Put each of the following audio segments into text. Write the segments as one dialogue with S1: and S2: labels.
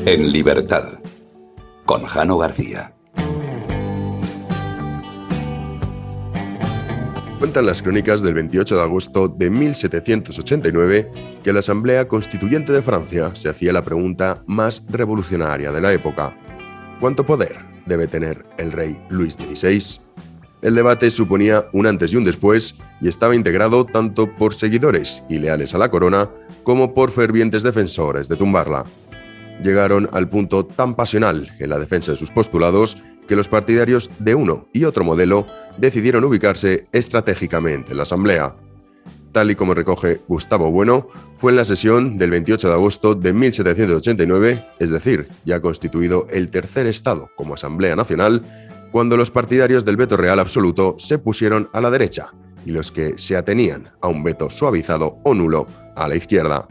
S1: En libertad, con Jano García.
S2: Cuentan las crónicas del 28 de agosto de 1789 que la Asamblea Constituyente de Francia se hacía la pregunta más revolucionaria de la época: ¿cuánto poder debe tener el rey Luis XVI? El debate suponía un antes y un después y estaba integrado tanto por seguidores y leales a la corona como por fervientes defensores de tumbarla. Llegaron al punto tan pasional en la defensa de sus postulados que los partidarios de uno y otro modelo decidieron ubicarse estratégicamente en la Asamblea. Tal y como recoge Gustavo Bueno, fue en la sesión del 28 de agosto de 1789, es decir, ya constituido el tercer Estado como Asamblea Nacional, cuando los partidarios del veto real absoluto se pusieron a la derecha y los que se atenían a un veto suavizado o nulo a la izquierda.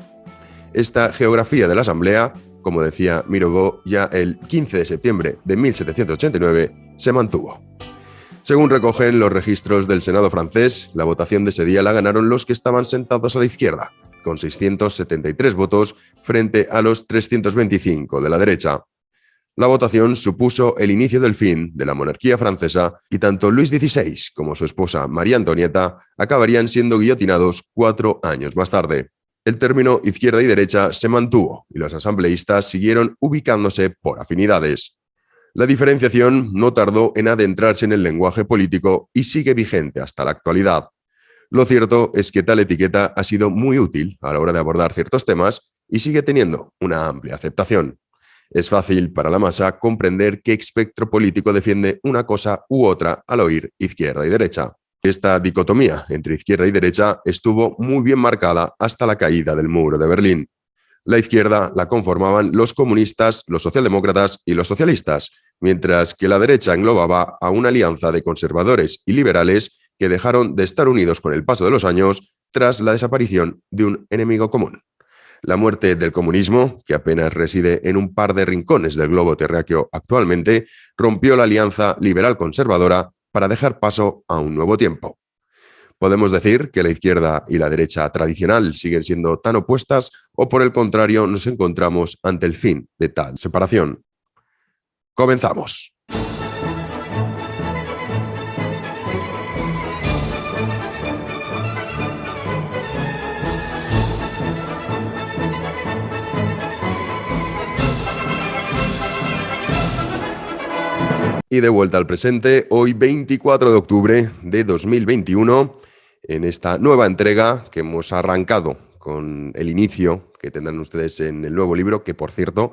S2: Esta geografía de la Asamblea, como decía Mirabeau ya el 15 de septiembre de 1789, se mantuvo. Según recogen los registros del Senado francés, la votación de ese día la ganaron los que estaban sentados a la izquierda, con 673 votos frente a los 325 de la derecha. La votación supuso el inicio del fin de la monarquía francesa y tanto Luis XVI como su esposa María Antonieta acabarían siendo guillotinados 4 años más tarde. El término izquierda y derecha se mantuvo y los asambleístas siguieron ubicándose por afinidades. La diferenciación no tardó en adentrarse en el lenguaje político y sigue vigente hasta la actualidad. Lo cierto es que tal etiqueta ha sido muy útil a la hora de abordar ciertos temas y sigue teniendo una amplia aceptación. Es fácil para la masa comprender qué espectro político defiende una cosa u otra al oír izquierda y derecha. Esta dicotomía entre izquierda y derecha estuvo muy bien marcada hasta la caída del muro de Berlín. La izquierda la conformaban los comunistas, los socialdemócratas y los socialistas, mientras que la derecha englobaba a una alianza de conservadores y liberales que dejaron de estar unidos con el paso de los años tras la desaparición de un enemigo común. La muerte del comunismo, que apenas reside en un par de rincones del globo terráqueo actualmente, rompió la alianza liberal-conservadora para dejar paso a un nuevo tiempo. ¿Podemos decir que la izquierda y la derecha tradicional siguen siendo tan opuestas o por el contrario nos encontramos ante el fin de tal separación? Comenzamos. Y de vuelta al presente, hoy 24 de octubre de 2021, en esta nueva entrega que hemos arrancado con el inicio que tendrán ustedes en el nuevo libro, que por cierto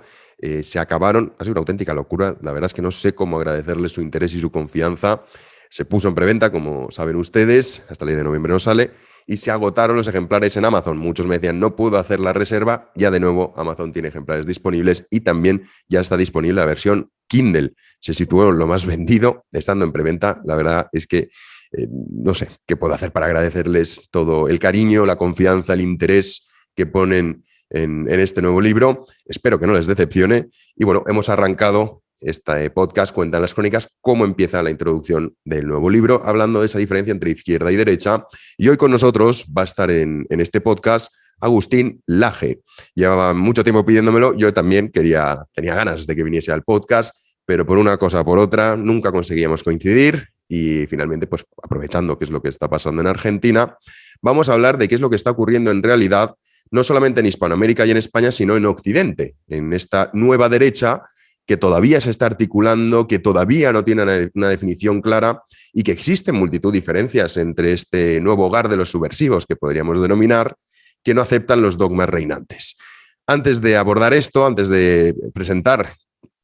S2: se acabaron, ha sido una auténtica locura, la verdad es que no sé cómo agradecerles su interés y su confianza. Se puso en preventa, como saben ustedes, hasta el 10 de noviembre no sale, y se agotaron los ejemplares en Amazon. Muchos me decían, no puedo hacer la reserva. Ya de nuevo, Amazon tiene ejemplares disponibles y también ya está disponible la versión Kindle. Se situó en lo más vendido, estando en preventa. La verdad es que no sé qué puedo hacer para agradecerles todo el cariño, la confianza, el interés que ponen en este nuevo libro. Espero que no les decepcione. Y bueno, hemos arrancado este podcast, Cuentan las Crónicas, cómo empieza la introducción del nuevo libro, hablando de esa diferencia entre izquierda y derecha. Y hoy con nosotros va a estar en este podcast Agustín Laje. Llevaba mucho tiempo pidiéndomelo, yo también tenía ganas de que viniese al podcast, pero por una cosa o por otra nunca conseguíamos coincidir y finalmente, pues aprovechando qué es lo que está pasando en Argentina, vamos a hablar de qué es lo que está ocurriendo en realidad, no solamente en Hispanoamérica y en España, sino en Occidente, en esta nueva derecha que todavía se está articulando, que todavía no tiene una definición clara y que existen multitud de diferencias entre este nuevo hogar de los subversivos, que podríamos denominar, que no aceptan los dogmas reinantes. Antes de abordar esto, antes de presentar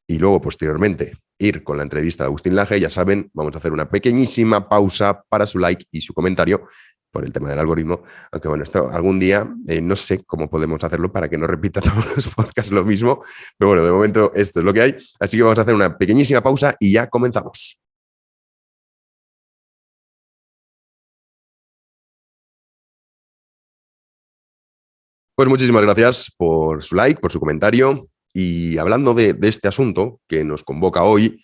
S2: y luego posteriormente ir con la entrevista de Agustín Laje, ya saben, vamos a hacer una pequeñísima pausa para su like y su comentario por el tema del algoritmo, aunque bueno, esto algún día no sé cómo podemos hacerlo para que no repita todos los podcasts lo mismo, pero bueno, de momento esto es lo que hay, así que vamos a hacer una pequeñísima pausa y ya comenzamos. Pues muchísimas gracias por su like, por su comentario, y hablando de este asunto que nos convoca hoy,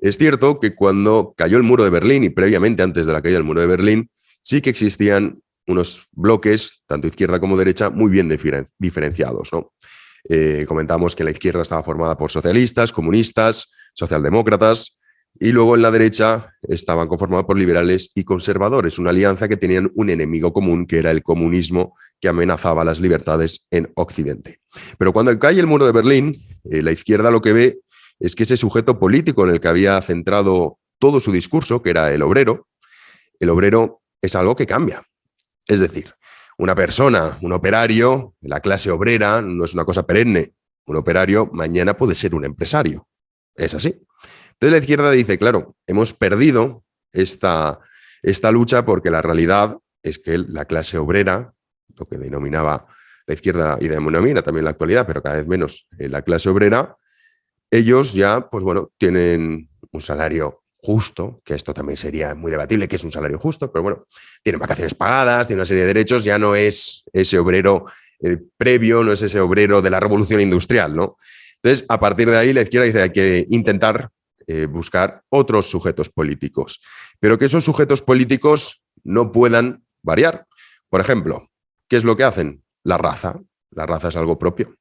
S2: es cierto que cuando cayó el muro de Berlín y previamente antes de la caída del muro de Berlín, sí que existían unos bloques, tanto izquierda como derecha, muy bien diferenciados, ¿no? Comentamos que la izquierda estaba formada por socialistas, comunistas, socialdemócratas, y luego en la derecha estaban conformados por liberales y conservadores, una alianza que tenían un enemigo común, que era el comunismo, que amenazaba las libertades en Occidente. Pero cuando cae el muro de Berlín, la izquierda lo que ve es que ese sujeto político en el que había centrado todo su discurso, que era el obrero es algo que cambia. Es decir, una persona, un operario, la clase obrera no es una cosa perenne. Un operario mañana puede ser un empresario. Es así. Entonces la izquierda dice, claro, hemos perdido esta lucha porque la realidad es que la clase obrera, lo que denominaba la izquierda y denomina también en la actualidad, pero cada vez menos la clase obrera, ellos ya, pues bueno, tienen un salario justo, que esto también sería muy debatible, que es un salario justo, pero bueno, tienen vacaciones pagadas, tienen una serie de derechos, ya no es ese obrero previo, no es ese obrero de la revolución industrial, ¿no? Entonces, a partir de ahí, la izquierda dice que hay que intentar buscar otros sujetos políticos, pero que esos sujetos políticos no puedan variar. Por ejemplo, ¿qué es lo que hacen? La raza. La raza es algo propio.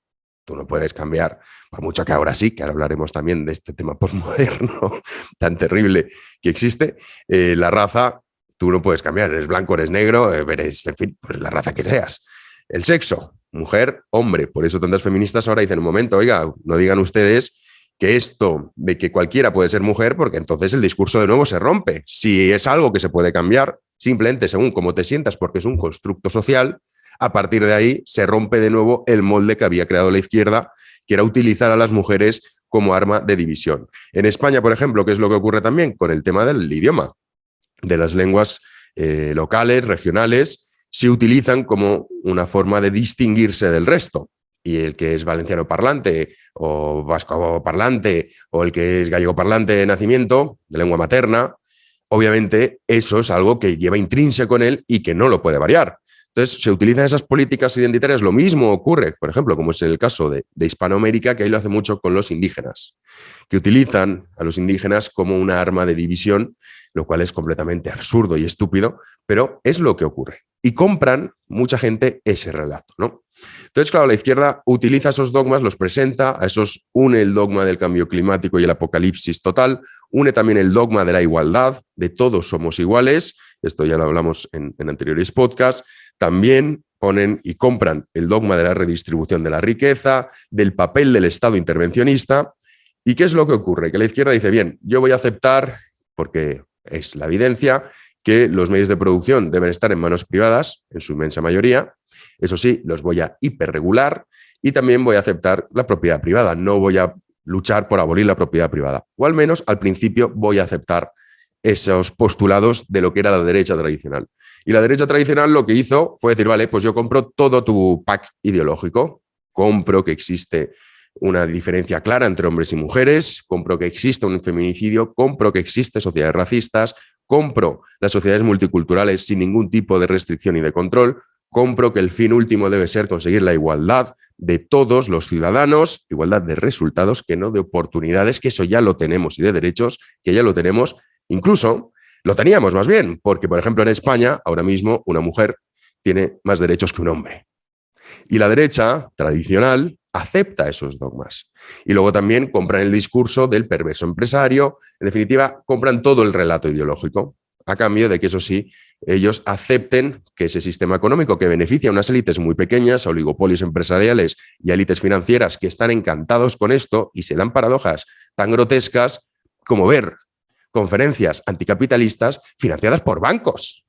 S2: Tú no puedes cambiar, por mucho que ahora sí, que ahora hablaremos también de este tema posmoderno tan terrible que existe. La raza, tú no puedes cambiar, eres blanco, eres negro, eres, en fin, pues la raza que seas. El sexo, mujer, hombre. Por eso tantas feministas ahora dicen, un momento, oiga, no digan ustedes que esto de que cualquiera puede ser mujer, porque entonces el discurso de nuevo se rompe. Si es algo que se puede cambiar, simplemente según cómo te sientas, porque es un constructo social, a partir de ahí se rompe de nuevo el molde que había creado la izquierda, que era utilizar a las mujeres como arma de división. En España, por ejemplo, ¿qué es lo que ocurre también con el tema del idioma? De las lenguas locales, regionales, se utilizan como una forma de distinguirse del resto. Y el que es valenciano parlante o vasco parlante o el que es gallego parlante de nacimiento, de lengua materna, obviamente eso es algo que lleva intrínseco en él y que no lo puede variar. Entonces, se utilizan esas políticas identitarias. Lo mismo ocurre, por ejemplo, como es en el caso de Hispanoamérica, que ahí lo hace mucho con los indígenas, que utilizan a los indígenas como una arma de división, lo cual es completamente absurdo y estúpido, pero es lo que ocurre. Y compran mucha gente ese relato, ¿no? Entonces, claro, la izquierda utiliza esos dogmas, los presenta, a esos une el dogma del cambio climático y el apocalipsis total, une también el dogma de la igualdad, de todos somos iguales, esto ya lo hablamos en anteriores podcasts. También ponen y compran el dogma de la redistribución de la riqueza, del papel del Estado intervencionista. ¿Y qué es lo que ocurre? Que la izquierda dice, bien, yo voy a aceptar, porque es la evidencia, que los medios de producción deben estar en manos privadas, en su inmensa mayoría. Eso sí, los voy a hiperregular y también voy a aceptar la propiedad privada. No voy a luchar por abolir la propiedad privada. O al menos al principio voy a aceptar esos postulados de lo que era la derecha tradicional. Y la derecha tradicional lo que hizo fue decir, vale, pues yo compro todo tu pack ideológico, compro que existe una diferencia clara entre hombres y mujeres, compro que existe un feminicidio, compro que existe sociedades racistas, compro las sociedades multiculturales sin ningún tipo de restricción y de control, compro que el fin último debe ser conseguir la igualdad de todos los ciudadanos, igualdad de resultados, que no de oportunidades, que eso ya lo tenemos, y de derechos, que ya lo tenemos. Incluso lo teníamos más bien, porque, por ejemplo, en España, ahora mismo, una mujer tiene más derechos que un hombre. Y la derecha tradicional acepta esos dogmas. Y luego también compran el discurso del perverso empresario. En definitiva, compran todo el relato ideológico, a cambio de que, eso sí, ellos acepten que ese sistema económico que beneficia a unas élites muy pequeñas, a oligopolios empresariales y a élites financieras que están encantados con esto y se dan paradojas tan grotescas como ver conferencias anticapitalistas financiadas por bancos.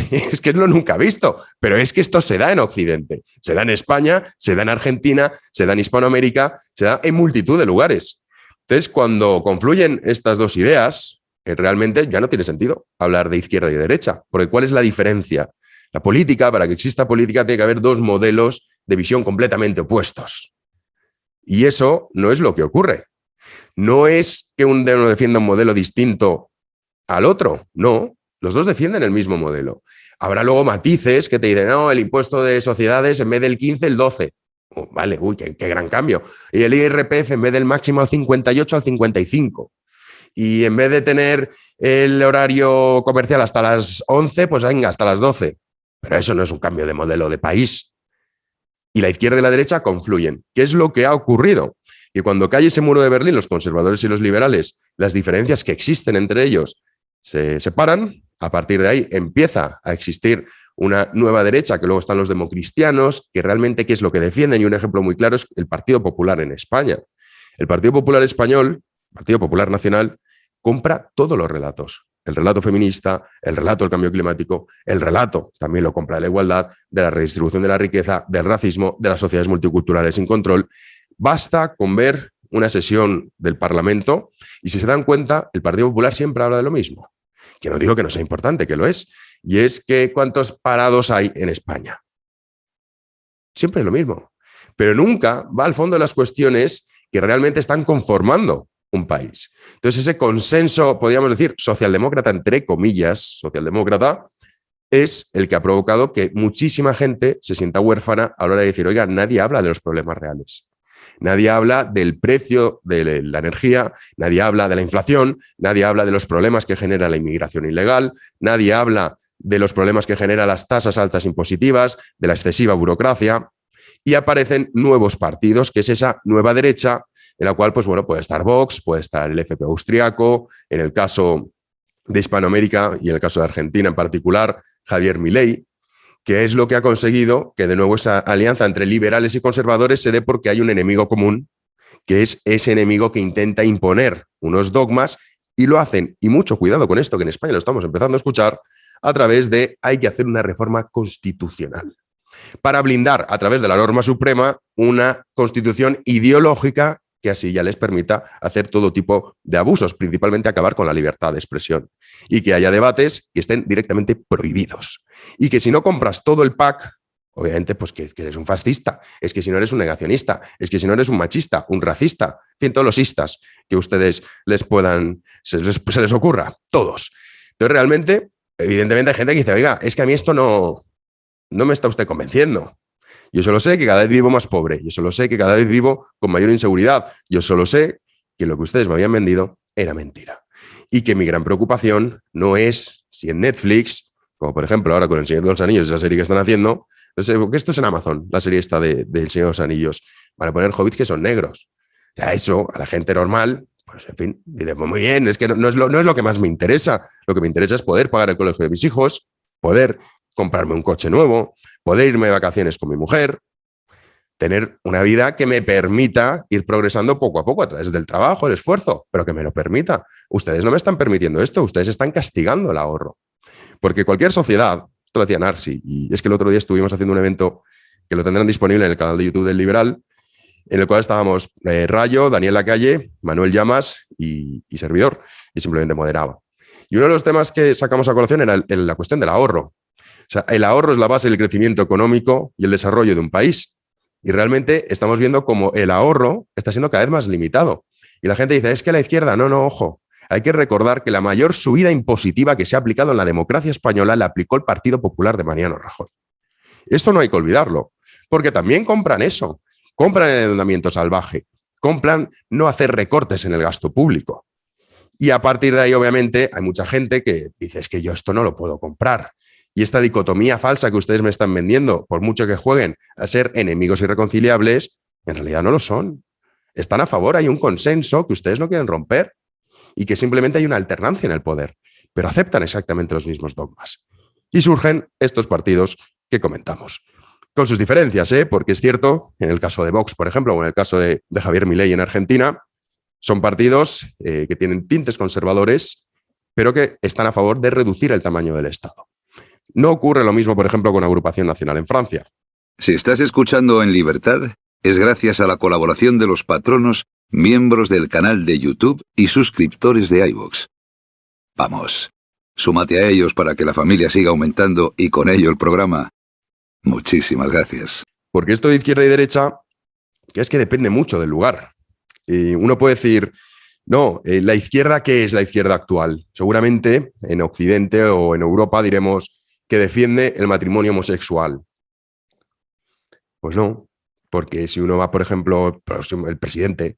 S2: Es que es lo nunca visto, pero es que esto se da en Occidente, se da en España, se da en Argentina, se da en Hispanoamérica, se da en multitud de lugares. Entonces, cuando confluyen estas dos ideas, realmente ya no tiene sentido hablar de izquierda y derecha, porque ¿cuál es la diferencia? La política, para que exista política, tiene que haber dos modelos de visión completamente opuestos. Y eso no es lo que ocurre. No es que uno defienda un modelo distinto al otro, no. Los dos defienden el mismo modelo. Habrá luego matices que te dicen, no, el impuesto de sociedades en vez del 15, el 12. Oh, vale, uy, qué gran cambio. Y el IRPF en vez del máximo al 58, al 55. Y en vez de tener el horario comercial hasta las 11, pues venga, hasta las 12. Pero eso no es un cambio de modelo de país. y la izquierda y la derecha confluyen. ¿Qué es lo que ha ocurrido? Que cuando cae ese muro de Berlín, los conservadores y los liberales, las diferencias que existen entre ellos se separan. A partir de ahí empieza a existir una nueva derecha, que luego están los democristianos, que realmente qué es lo que defienden, y un ejemplo muy claro es el Partido Popular en España. El Partido Popular Español, Partido Popular Nacional, compra todos los relatos. El relato feminista, el relato del cambio climático, el relato también lo compra de la igualdad, de la redistribución de la riqueza, del racismo, de las sociedades multiculturales sin control. Basta con ver una sesión del Parlamento y si se dan cuenta, el Partido Popular siempre habla de lo mismo. Que no digo que no sea importante, que lo es. Y es que ¿cuántos parados hay en España? Siempre es lo mismo. Pero nunca va al fondo de las cuestiones que realmente están conformando un país. Entonces ese consenso, podríamos decir, socialdemócrata, entre comillas, socialdemócrata, es el que ha provocado que muchísima gente se sienta huérfana a la hora de decir, oiga, nadie habla de los problemas reales. Nadie habla del precio de la energía, nadie habla de la inflación, nadie habla de los problemas que genera la inmigración ilegal, nadie habla de los problemas que genera las tasas altas impositivas, de la excesiva burocracia, y aparecen nuevos partidos, que es esa nueva derecha, en la cual, pues bueno, puede estar Vox, puede estar el FPÖ austriaco, en el caso de Hispanoamérica y en el caso de Argentina en particular, Javier Milei, que es lo que ha conseguido que de nuevo esa alianza entre liberales y conservadores se dé porque hay un enemigo común, que es ese enemigo que intenta imponer unos dogmas y lo hacen, y mucho cuidado con esto, que en España lo estamos empezando a escuchar, a través de hay que hacer una reforma constitucional para blindar a través de la norma suprema una constitución ideológica que así ya les permita hacer todo tipo de abusos, principalmente acabar con la libertad de expresión y que haya debates que estén directamente prohibidos. Y que si no compras todo el pack, obviamente, pues que eres un fascista, es que si no eres un negacionista, es que si no eres un machista, un racista, en fin, todos los istas que ustedes les puedan, se les ocurra, todos. Entonces, realmente, evidentemente hay gente que dice, oiga, es que a mí esto no me está usted convenciendo. Yo solo sé que cada vez vivo más pobre, yo solo sé que cada vez vivo con mayor inseguridad, yo solo sé que lo que ustedes me habían vendido era mentira. Y que mi gran preocupación no es si en Netflix, como por ejemplo ahora con El Señor de los Anillos, esa serie que están haciendo, no sé, porque esto es en Amazon, la serie esta del Señor de los Anillos, van a poner hobbits que son negros. O sea, eso a la gente normal, pues en fin, dice, pues muy bien, es que no es lo que más me interesa. Lo que me interesa es poder pagar el colegio de mis hijos, poder comprarme un coche nuevo, poder irme de vacaciones con mi mujer, tener una vida que me permita ir progresando poco a poco a través del trabajo, el esfuerzo, pero que me lo permita. Ustedes no me están permitiendo esto, ustedes están castigando el ahorro. Porque cualquier sociedad, esto lo decía Narsi, y es que el otro día estuvimos haciendo un evento que lo tendrán disponible en el canal de YouTube del Liberal, en el cual estábamos Rayo, Daniel Lacalle, Manuel Llamas y servidor, y simplemente moderaba. Y uno de los temas que sacamos a colación era la cuestión del ahorro. O sea, el ahorro es la base del crecimiento económico y el desarrollo de un país. Y realmente estamos viendo cómo el ahorro está siendo cada vez más limitado. Y la gente dice, es que la izquierda, no, ojo. Hay que recordar que la mayor subida impositiva que se ha aplicado en la democracia española la aplicó el Partido Popular de Mariano Rajoy. Esto no hay que olvidarlo, porque también compran eso. Compran el endeudamiento salvaje, compran no hacer recortes en el gasto público. Y a partir de ahí, obviamente, hay mucha gente que dice, es que yo esto no lo puedo comprar. Y esta dicotomía falsa que ustedes me están vendiendo, por mucho que jueguen a ser enemigos irreconciliables, en realidad no lo son. Están a favor, hay un consenso que ustedes no quieren romper y que simplemente hay una alternancia en el poder, pero aceptan exactamente los mismos dogmas. Y surgen estos partidos que comentamos. Con sus diferencias, porque es cierto, en el caso de Vox, por ejemplo, o en el caso de Javier Milei en Argentina, son partidos que tienen tintes conservadores, pero que están a favor de reducir el tamaño del Estado. No ocurre lo mismo, por ejemplo, con Agrupación Nacional en Francia.
S1: Si estás escuchando en libertad, es gracias a la colaboración de los patronos, miembros del canal de YouTube y suscriptores de iVoox. Vamos, súmate a ellos para que la familia siga aumentando y con ello el programa. Muchísimas gracias.
S2: Porque esto de izquierda y derecha, que es que depende mucho del lugar. Uno puede decir, no, la izquierda, ¿qué es la izquierda actual? Seguramente en Occidente o en Europa diremos que defiende el matrimonio homosexual. Pues no, porque si uno va, por ejemplo, el presidente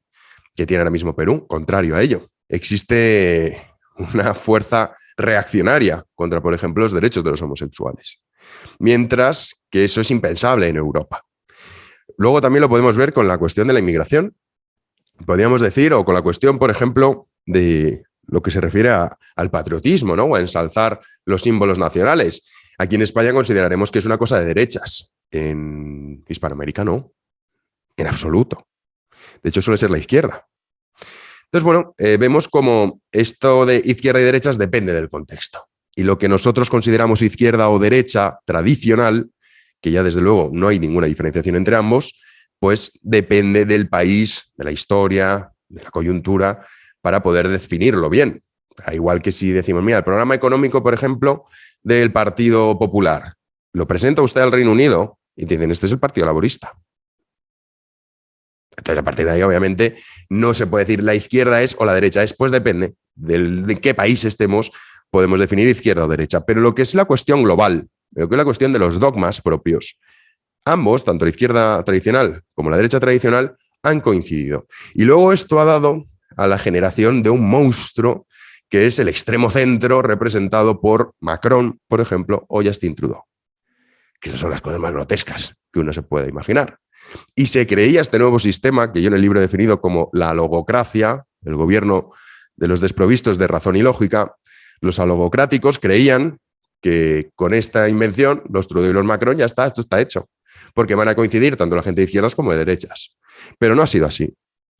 S2: que tiene ahora mismo Perú, contrario a ello, existe una fuerza reaccionaria contra, por ejemplo, los derechos de los homosexuales. Mientras que eso es impensable en Europa. luego también lo podemos ver con la cuestión de la inmigración, podríamos decir, o con la cuestión, por ejemplo, de lo que se refiere al patriotismo, ¿no? O a ensalzar los símbolos nacionales. Aquí en España consideraremos que es una cosa de derechas. En Hispanoamérica no, en absoluto. De hecho, suele ser la izquierda. Entonces, bueno, vemos como esto de izquierda y derechas depende del contexto. Y lo que nosotros consideramos izquierda o derecha tradicional, que ya desde luego no hay ninguna diferenciación entre ambos, pues depende del país, de la historia, de la coyuntura, para poder definirlo bien. Igual que si decimos, mira, el programa económico, por ejemplo, del Partido Popular, lo presenta usted al Reino Unido y te dicen, este es el Partido Laborista. Entonces, a partir de ahí, obviamente, no se puede decir la izquierda es o la derecha es, pues depende de qué país estemos, podemos definir izquierda o derecha. Pero lo que es la cuestión global, lo que es la cuestión de los dogmas propios, ambos, tanto la izquierda tradicional como la derecha tradicional, han coincidido. Y luego esto ha dado a la generación de un monstruo que es el extremo centro representado por Macron, por ejemplo, o Justin Trudeau, que esas son las cosas más grotescas que uno se puede imaginar. Y se creía este nuevo sistema, que yo en el libro he definido como la logocracia, el gobierno de los desprovistos de razón y lógica. Los alogocráticos creían que con esta invención, los Trudeau y los Macron, ya está, esto está hecho, porque van a coincidir tanto la gente de izquierdas como de derechas. Pero no ha sido así,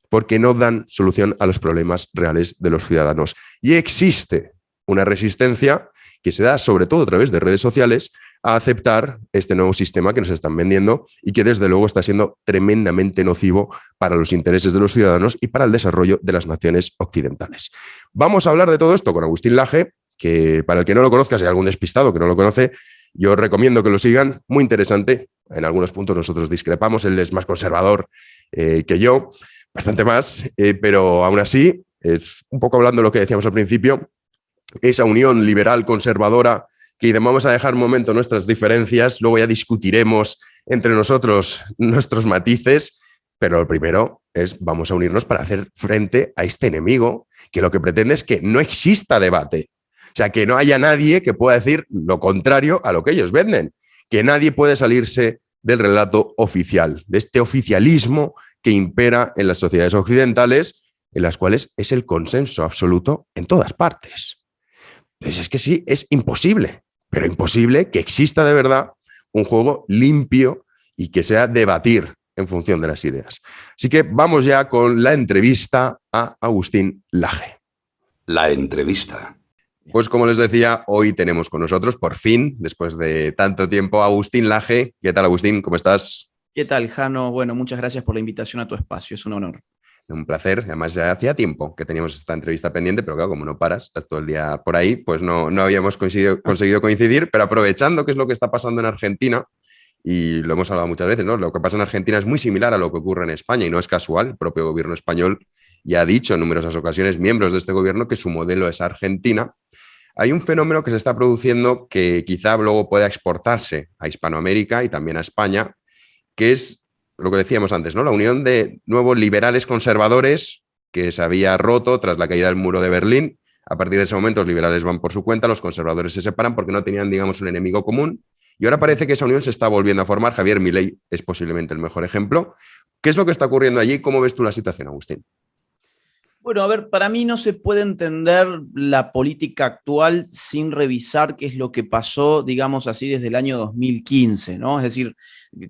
S2: porque no dan solución a los problemas reales de los ciudadanos. Y existe una resistencia que se da sobre todo a través de redes sociales a aceptar este nuevo sistema que nos están vendiendo y que desde luego está siendo tremendamente nocivo para los intereses de los ciudadanos y para el desarrollo de las naciones occidentales. Vamos a hablar de todo esto con Agustín Laje, que para el que no lo conozca, si hay algún despistado que no lo conoce, yo recomiendo que lo sigan, muy interesante. En algunos puntos nosotros discrepamos, él es más conservador que yo, bastante más, pero aún así, es un poco hablando de lo que decíamos al principio, esa unión liberal conservadora que vamos a dejar un momento nuestras diferencias, luego ya discutiremos entre nosotros nuestros matices, pero lo primero es vamos a unirnos para hacer frente a este enemigo que lo que pretende es que no exista debate, o sea, que no haya nadie que pueda decir lo contrario a lo que ellos venden, que nadie puede salirse del relato oficial, de este oficialismo que impera en las sociedades occidentales, en las cuales es el consenso absoluto en todas partes. Entonces es que sí, es imposible, pero imposible que exista de verdad un juego limpio y que sea debatir en función de las ideas. Así que vamos ya con la entrevista a Agustín Laje.
S1: La entrevista.
S2: Pues como les decía, hoy tenemos con nosotros, por fin, después de tanto tiempo, a Agustín Laje. ¿Qué tal, Agustín? ¿Cómo estás?
S3: ¿Qué tal, Jano? Bueno, muchas gracias por la invitación a tu espacio, es un honor.
S2: Un placer. Además, ya hacía tiempo que teníamos esta entrevista pendiente, pero claro, como no paras, estás todo el día por ahí, pues no habíamos conseguido coincidir, pero aprovechando qué es lo que está pasando en Argentina, y lo hemos hablado muchas veces, ¿no? Lo que pasa en Argentina es muy similar a lo que ocurre en España y no es casual. El propio gobierno español ya ha dicho en numerosas ocasiones, miembros de este gobierno, que su modelo es Argentina. Hay un fenómeno que se está produciendo que quizá luego pueda exportarse a Hispanoamérica y también a España, que es lo que decíamos antes, ¿no? La unión de nuevos liberales conservadores que se había roto tras la caída del muro de Berlín. A partir de ese momento los liberales van por su cuenta, los conservadores se separan porque no tenían, digamos, un enemigo común. Y ahora parece que esa unión se está volviendo a formar. Javier Milei es posiblemente el mejor ejemplo. ¿Qué es lo que está ocurriendo allí? ¿Cómo ves tú la situación, Agustín?
S3: Bueno, a ver, para mí no se puede entender la política actual sin revisar qué es lo que pasó, digamos así, desde el año 2015, ¿no? Es decir,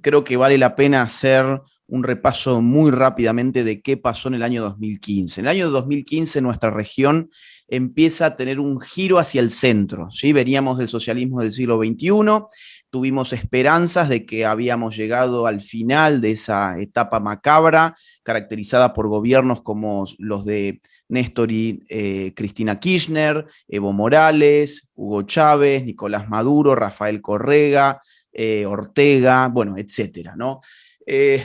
S3: creo que vale la pena hacer un repaso muy rápidamente de qué pasó en el año 2015. En el año 2015 nuestra región empieza a tener un giro hacia el centro, ¿sí? Veníamos del socialismo del siglo XXI, tuvimos esperanzas de que habíamos llegado al final de esa etapa macabra, caracterizada por gobiernos como los de Néstor y Cristina Kirchner, Evo Morales, Hugo Chávez, Nicolás Maduro, Rafael Correa, Ortega, bueno, etcétera, ¿no?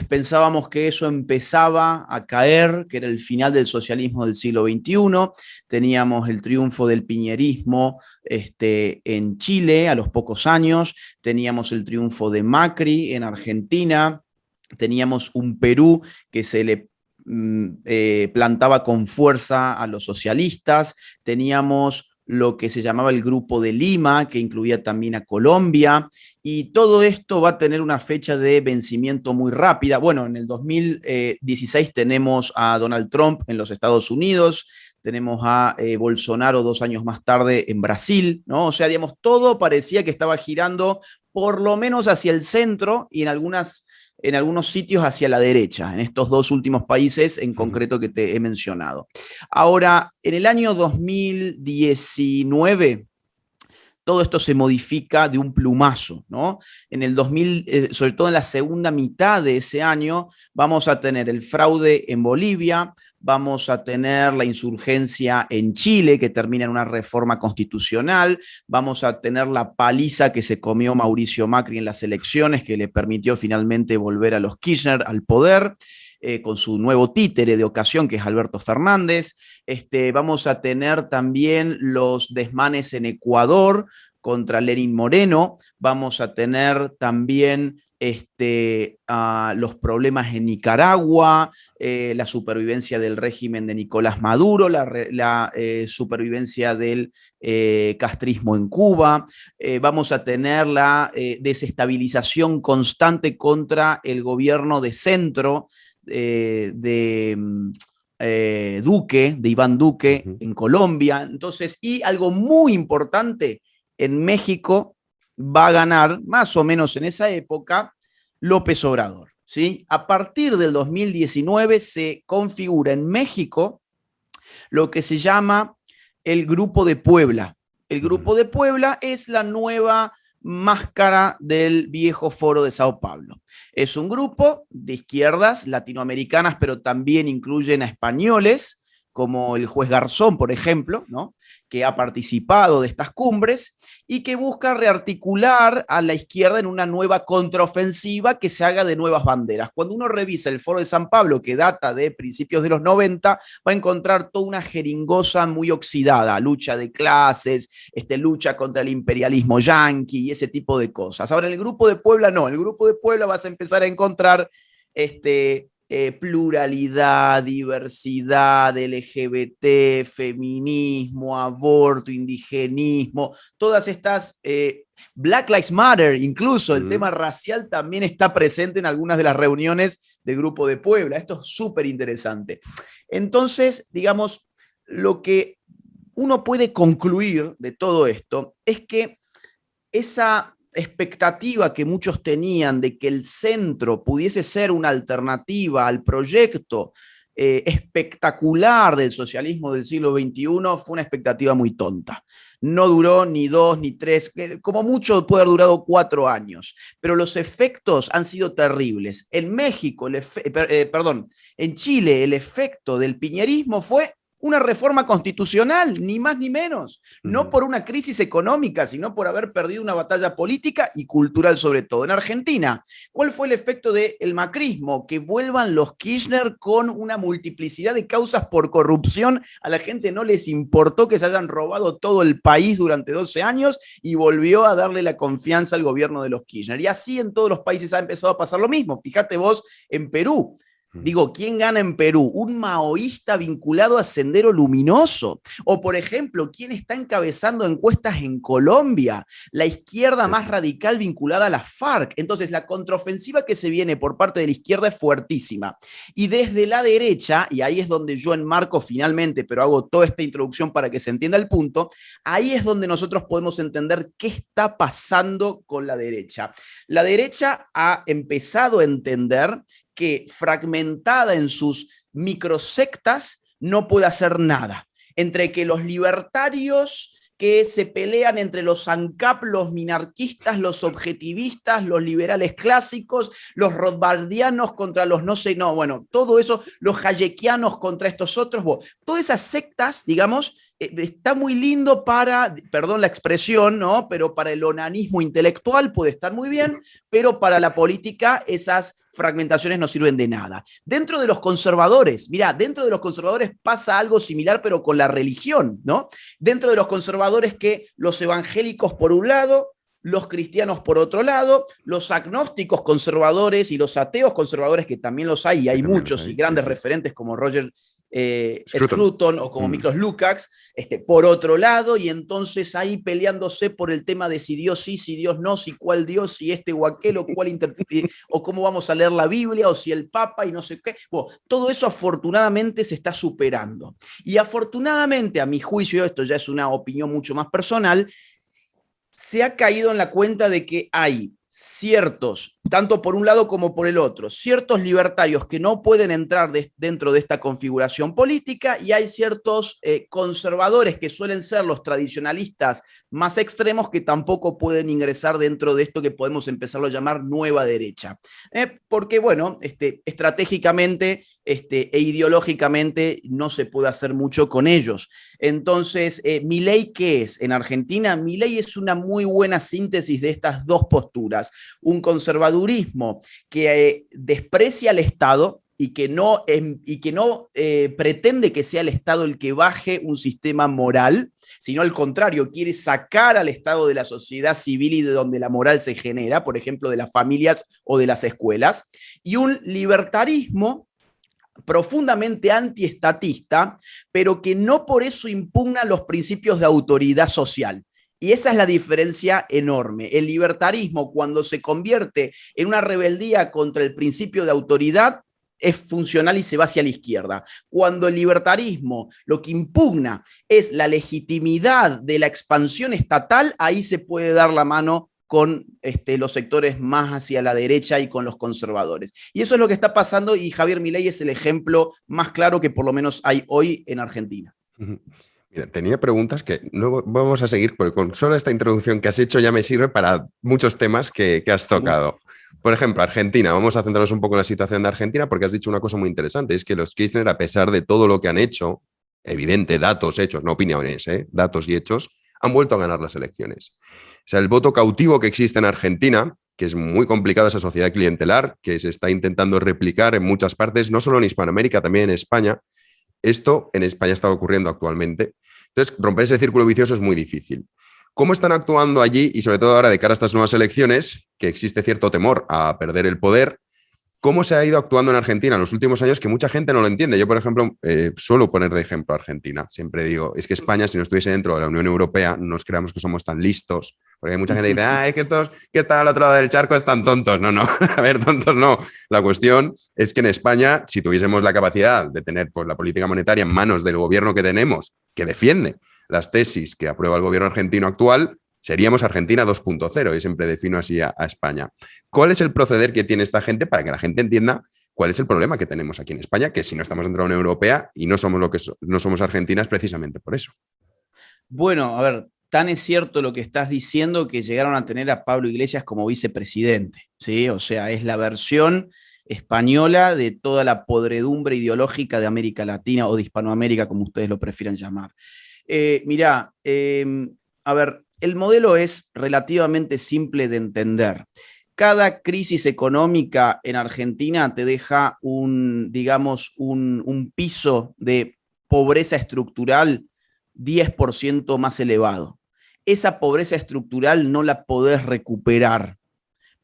S3: Pensábamos que eso empezaba a caer, que era el final del socialismo del siglo XXI, teníamos el triunfo del piñerismo en Chile a los pocos años, teníamos el triunfo de Macri en Argentina, teníamos un Perú que se le plantaba con fuerza a los socialistas, teníamos lo que se llamaba el Grupo de Lima, que incluía también a Colombia, y todo esto va a tener una fecha de vencimiento muy rápida. Bueno, en el 2016 tenemos a Donald Trump en los Estados Unidos, tenemos a Bolsonaro 2 años más tarde en Brasil, ¿no? O sea, digamos, todo parecía que estaba girando por lo menos hacia el centro y en algunos sitios hacia la derecha, en estos 2 últimos países en concreto que te he mencionado. Ahora, en el año 2019, todo esto se modifica de un plumazo, ¿no? En el 2000, sobre todo en la segunda mitad de ese año, vamos a tener el fraude en Bolivia, vamos a tener la insurgencia en Chile, que termina en una reforma constitucional, vamos a tener la paliza que se comió Mauricio Macri en las elecciones, que le permitió finalmente volver a los Kirchner al poder, con su nuevo títere de ocasión, que es Alberto Fernández. Vamos a tener también los desmanes en Ecuador contra Lenín Moreno, vamos a tener también los problemas en Nicaragua, la supervivencia del régimen de Nicolás Maduro, la supervivencia del castrismo en Cuba, vamos a tener la desestabilización constante contra el gobierno de centro de Iván Duque en Colombia. Entonces, y algo muy importante, en México va a ganar, más o menos en esa época, López Obrador, ¿sí? A partir del 2019 se configura en México lo que se llama el Grupo de Puebla. El Grupo de Puebla es la nueva máscara del viejo Foro de Sao Paulo. Es un grupo de izquierdas latinoamericanas, pero también incluyen a españoles, como el juez Garzón, por ejemplo, ¿no? Que ha participado de estas cumbres y que busca rearticular a la izquierda en una nueva contraofensiva que se haga de nuevas banderas. Cuando uno revisa el Foro de San Pablo, que data de principios de los 90, va a encontrar toda una jeringosa muy oxidada, lucha de clases, lucha contra el imperialismo yanqui y ese tipo de cosas. Ahora, el Grupo de Puebla no, el Grupo de Puebla vas a empezar a encontrar pluralidad, diversidad, LGBT, feminismo, aborto, indigenismo, todas estas, Black Lives Matter, incluso el tema racial también está presente en algunas de las reuniones del Grupo de Puebla. Esto es súper interesante. Entonces, digamos, lo que uno puede concluir de todo esto es que esa expectativa que muchos tenían de que el centro pudiese ser una alternativa al proyecto espectacular del socialismo del siglo XXI fue una expectativa muy tonta. No duró ni 2 ni 3, como mucho puede haber durado 4 años, pero los efectos han sido terribles. En México, en Chile, el efecto del piñerismo fue una reforma constitucional, ni más ni menos, no por una crisis económica, sino por haber perdido una batalla política y cultural sobre todo. En Argentina, ¿cuál fue el efecto del macrismo? Que vuelvan los Kirchner con una multiplicidad de causas por corrupción. A la gente no les importó que se hayan robado todo el país durante 12 años y volvió a darle la confianza al gobierno de los Kirchner. Y así en todos los países ha empezado a pasar lo mismo. Fíjate vos en Perú. Digo, ¿quién gana en Perú? Un maoísta vinculado a Sendero Luminoso. O, por ejemplo, ¿quién está encabezando encuestas en Colombia? La izquierda más radical vinculada a la FARC. Entonces, la contraofensiva que se viene por parte de la izquierda es fuertísima. Y desde la derecha, y ahí es donde yo enmarco finalmente, pero hago toda esta introducción para que se entienda el punto, ahí es donde nosotros podemos entender qué está pasando con la derecha. La derecha ha empezado a entender que fragmentada en sus microsectas no puede hacer nada. Entre que los libertarios que se pelean entre los ANCAP, los minarquistas, los objetivistas, los liberales clásicos, los rothbardianos contra los todo eso, los hayekianos contra estos otros, todas esas sectas, digamos, está muy lindo para, perdón la expresión, ¿no? Pero para el onanismo intelectual puede estar muy bien, pero para la política esas fragmentaciones no sirven de nada. Dentro de los conservadores, mirá, dentro de los conservadores pasa algo similar, pero con la religión, ¿no? Dentro de los conservadores que los evangélicos por un lado, los cristianos por otro lado, los agnósticos conservadores y los ateos conservadores, que también los hay, y hay muchos, y grandes referentes como Roger Scruton o como Miklos Lukács, por otro lado, y entonces ahí peleándose por el tema de si Dios sí, si Dios no, si cuál Dios, si o aquel, o cuál o cómo vamos a leer la Biblia, o si el Papa y no sé qué. Bueno, todo eso afortunadamente se está superando. Y afortunadamente, a mi juicio, esto ya es una opinión mucho más personal, se ha caído en la cuenta de que hay ciertos, tanto por un lado como por el otro, ciertos libertarios que no pueden entrar dentro de esta configuración política, y hay ciertos conservadores que suelen ser los tradicionalistas más extremos que tampoco pueden ingresar dentro de esto que podemos empezarlo a llamar nueva derecha. Porque, bueno, estratégicamente e ideológicamente no se puede hacer mucho con ellos. Entonces, Milei, ¿qué es? En Argentina, Milei es una muy buena síntesis de estas dos posturas. Un conservadurismo que desprecia al Estado y que no pretende que sea el Estado el que baje un sistema moral, sino al contrario, quiere sacar al Estado de la sociedad civil y de donde la moral se genera, por ejemplo, de las familias o de las escuelas, y un libertarismo profundamente antiestatista, pero que no por eso impugna los principios de autoridad social. Y esa es la diferencia enorme. El libertarismo, cuando se convierte en una rebeldía contra el principio de autoridad, es funcional y se va hacia la izquierda. Cuando el libertarismo lo que impugna es la legitimidad de la expansión estatal, ahí se puede dar la mano con los sectores más hacia la derecha y con los conservadores. Y eso es lo que está pasando, y Javier Milei es el ejemplo más claro que por lo menos hay hoy en Argentina.
S2: Mira, tenía preguntas que no vamos a seguir, porque con solo esta introducción que has hecho ya me sirve para muchos temas que has tocado. Por ejemplo, Argentina. Vamos a centrarnos un poco en la situación de Argentina, porque has dicho una cosa muy interesante, es que los Kirchner, a pesar de todo lo que han hecho, evidente, datos, hechos, no opiniones, datos y hechos, han vuelto a ganar las elecciones. O sea, el voto cautivo que existe en Argentina, que es muy complicada esa sociedad clientelar, que se está intentando replicar en muchas partes, no solo en Hispanoamérica, también en España. Esto en España está ocurriendo actualmente. Entonces, romper ese círculo vicioso es muy difícil. ¿Cómo están actuando allí y sobre todo ahora de cara a estas nuevas elecciones, que existe cierto temor a perder el poder? ¿Cómo se ha ido actuando en Argentina en los últimos años que mucha gente no lo entiende? Yo, por ejemplo, suelo poner de ejemplo a Argentina. Siempre digo, es que España, si no estuviese dentro de la Unión Europea, no nos creamos que somos tan listos. Porque hay mucha gente que dice, es que estos que están al otro lado del charco están tontos. No, no, a ver, tontos no. La cuestión es que en España, si tuviésemos la capacidad de tener pues, la política monetaria en manos del gobierno que tenemos, que defiende las tesis que aprueba el gobierno argentino actual, seríamos Argentina 2.0, y siempre defino así a España. ¿Cuál es el proceder que tiene esta gente para que la gente entienda cuál es el problema que tenemos aquí en España? Que si no estamos dentro de la Unión Europea y no somos no somos argentinas precisamente por eso.
S3: Bueno, a ver, tan es cierto lo que estás diciendo que llegaron a tener a Pablo Iglesias como vicepresidente, ¿sí? O sea, es la versión española de toda la podredumbre ideológica de América Latina o de Hispanoamérica, como ustedes lo prefieran llamar. Mirá, a ver, el modelo es relativamente simple de entender. Cada crisis económica en Argentina te deja digamos, un piso de pobreza estructural 10% más elevado. Esa pobreza estructural no la podés recuperar.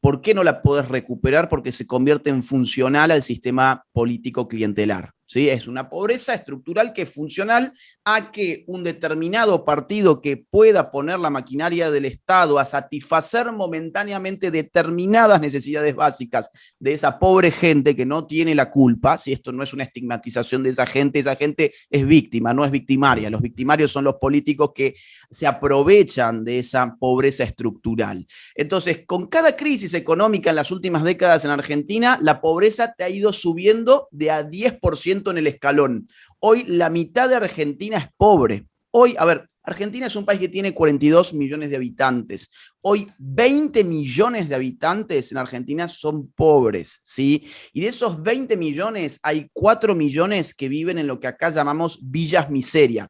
S3: ¿Por qué no la podés recuperar? Porque se convierte en funcional al sistema político clientelar. ¿Sí? Es una pobreza estructural que es funcional a que un determinado partido que pueda poner la maquinaria del Estado a satisfacer momentáneamente determinadas necesidades básicas de esa pobre gente que no tiene la culpa, si esto no es una estigmatización de esa gente es víctima, no es victimaria. Los victimarios son los políticos que se aprovechan de esa pobreza estructural. Entonces, con cada crisis económica en las últimas décadas en Argentina, la pobreza te ha ido subiendo de a 10% en el escalón. Hoy la mitad de Argentina es pobre. Hoy, a ver, Argentina es un país que tiene 42 millones de habitantes. Hoy 20 millones de habitantes en Argentina son pobres, ¿sí? Y de esos 20 millones hay 4 millones que viven en lo que acá llamamos villas miserias,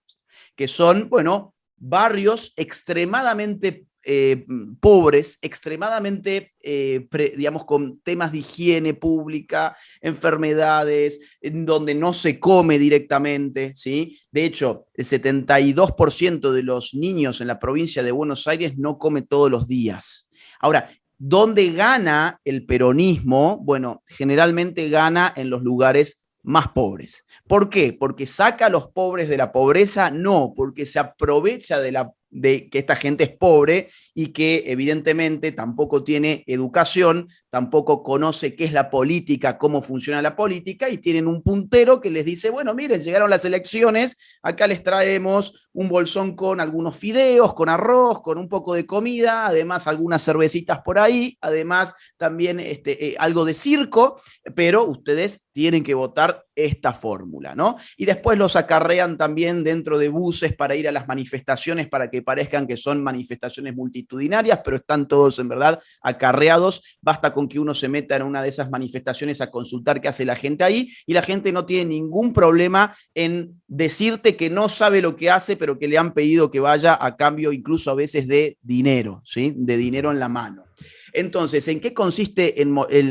S3: que son, bueno, barrios extremadamente pobres, extremadamente, digamos, con temas de higiene pública, enfermedades, en donde no se come directamente, ¿sí? De hecho, el 72% de los niños en la provincia de Buenos Aires no come todos los días. Ahora, ¿dónde gana el peronismo? Bueno, generalmente gana en los lugares más pobres. ¿Por qué? ¿Porque saca a los pobres de la pobreza? No, porque se aprovecha de que esta gente es pobre y que evidentemente tampoco tiene educación, tampoco conoce qué es la política, cómo funciona la política, y tienen un puntero que les dice, bueno, miren, llegaron las elecciones, acá les traemos un bolsón con algunos fideos, con arroz, con un poco de comida, además algunas cervecitas por ahí, además también algo de circo, pero ustedes tienen que votar esta fórmula, ¿no? Y después los acarrean también dentro de buses para ir a las manifestaciones para que parezcan que son manifestaciones multitudinarias, pero están todos en verdad acarreados. Basta con que uno se meta en una de esas manifestaciones a consultar qué hace la gente ahí, y la gente no tiene ningún problema en decirte que no sabe lo que hace, pero que le han pedido que vaya a cambio incluso a veces de dinero, ¿sí? De dinero en la mano. Entonces, ¿en qué consiste,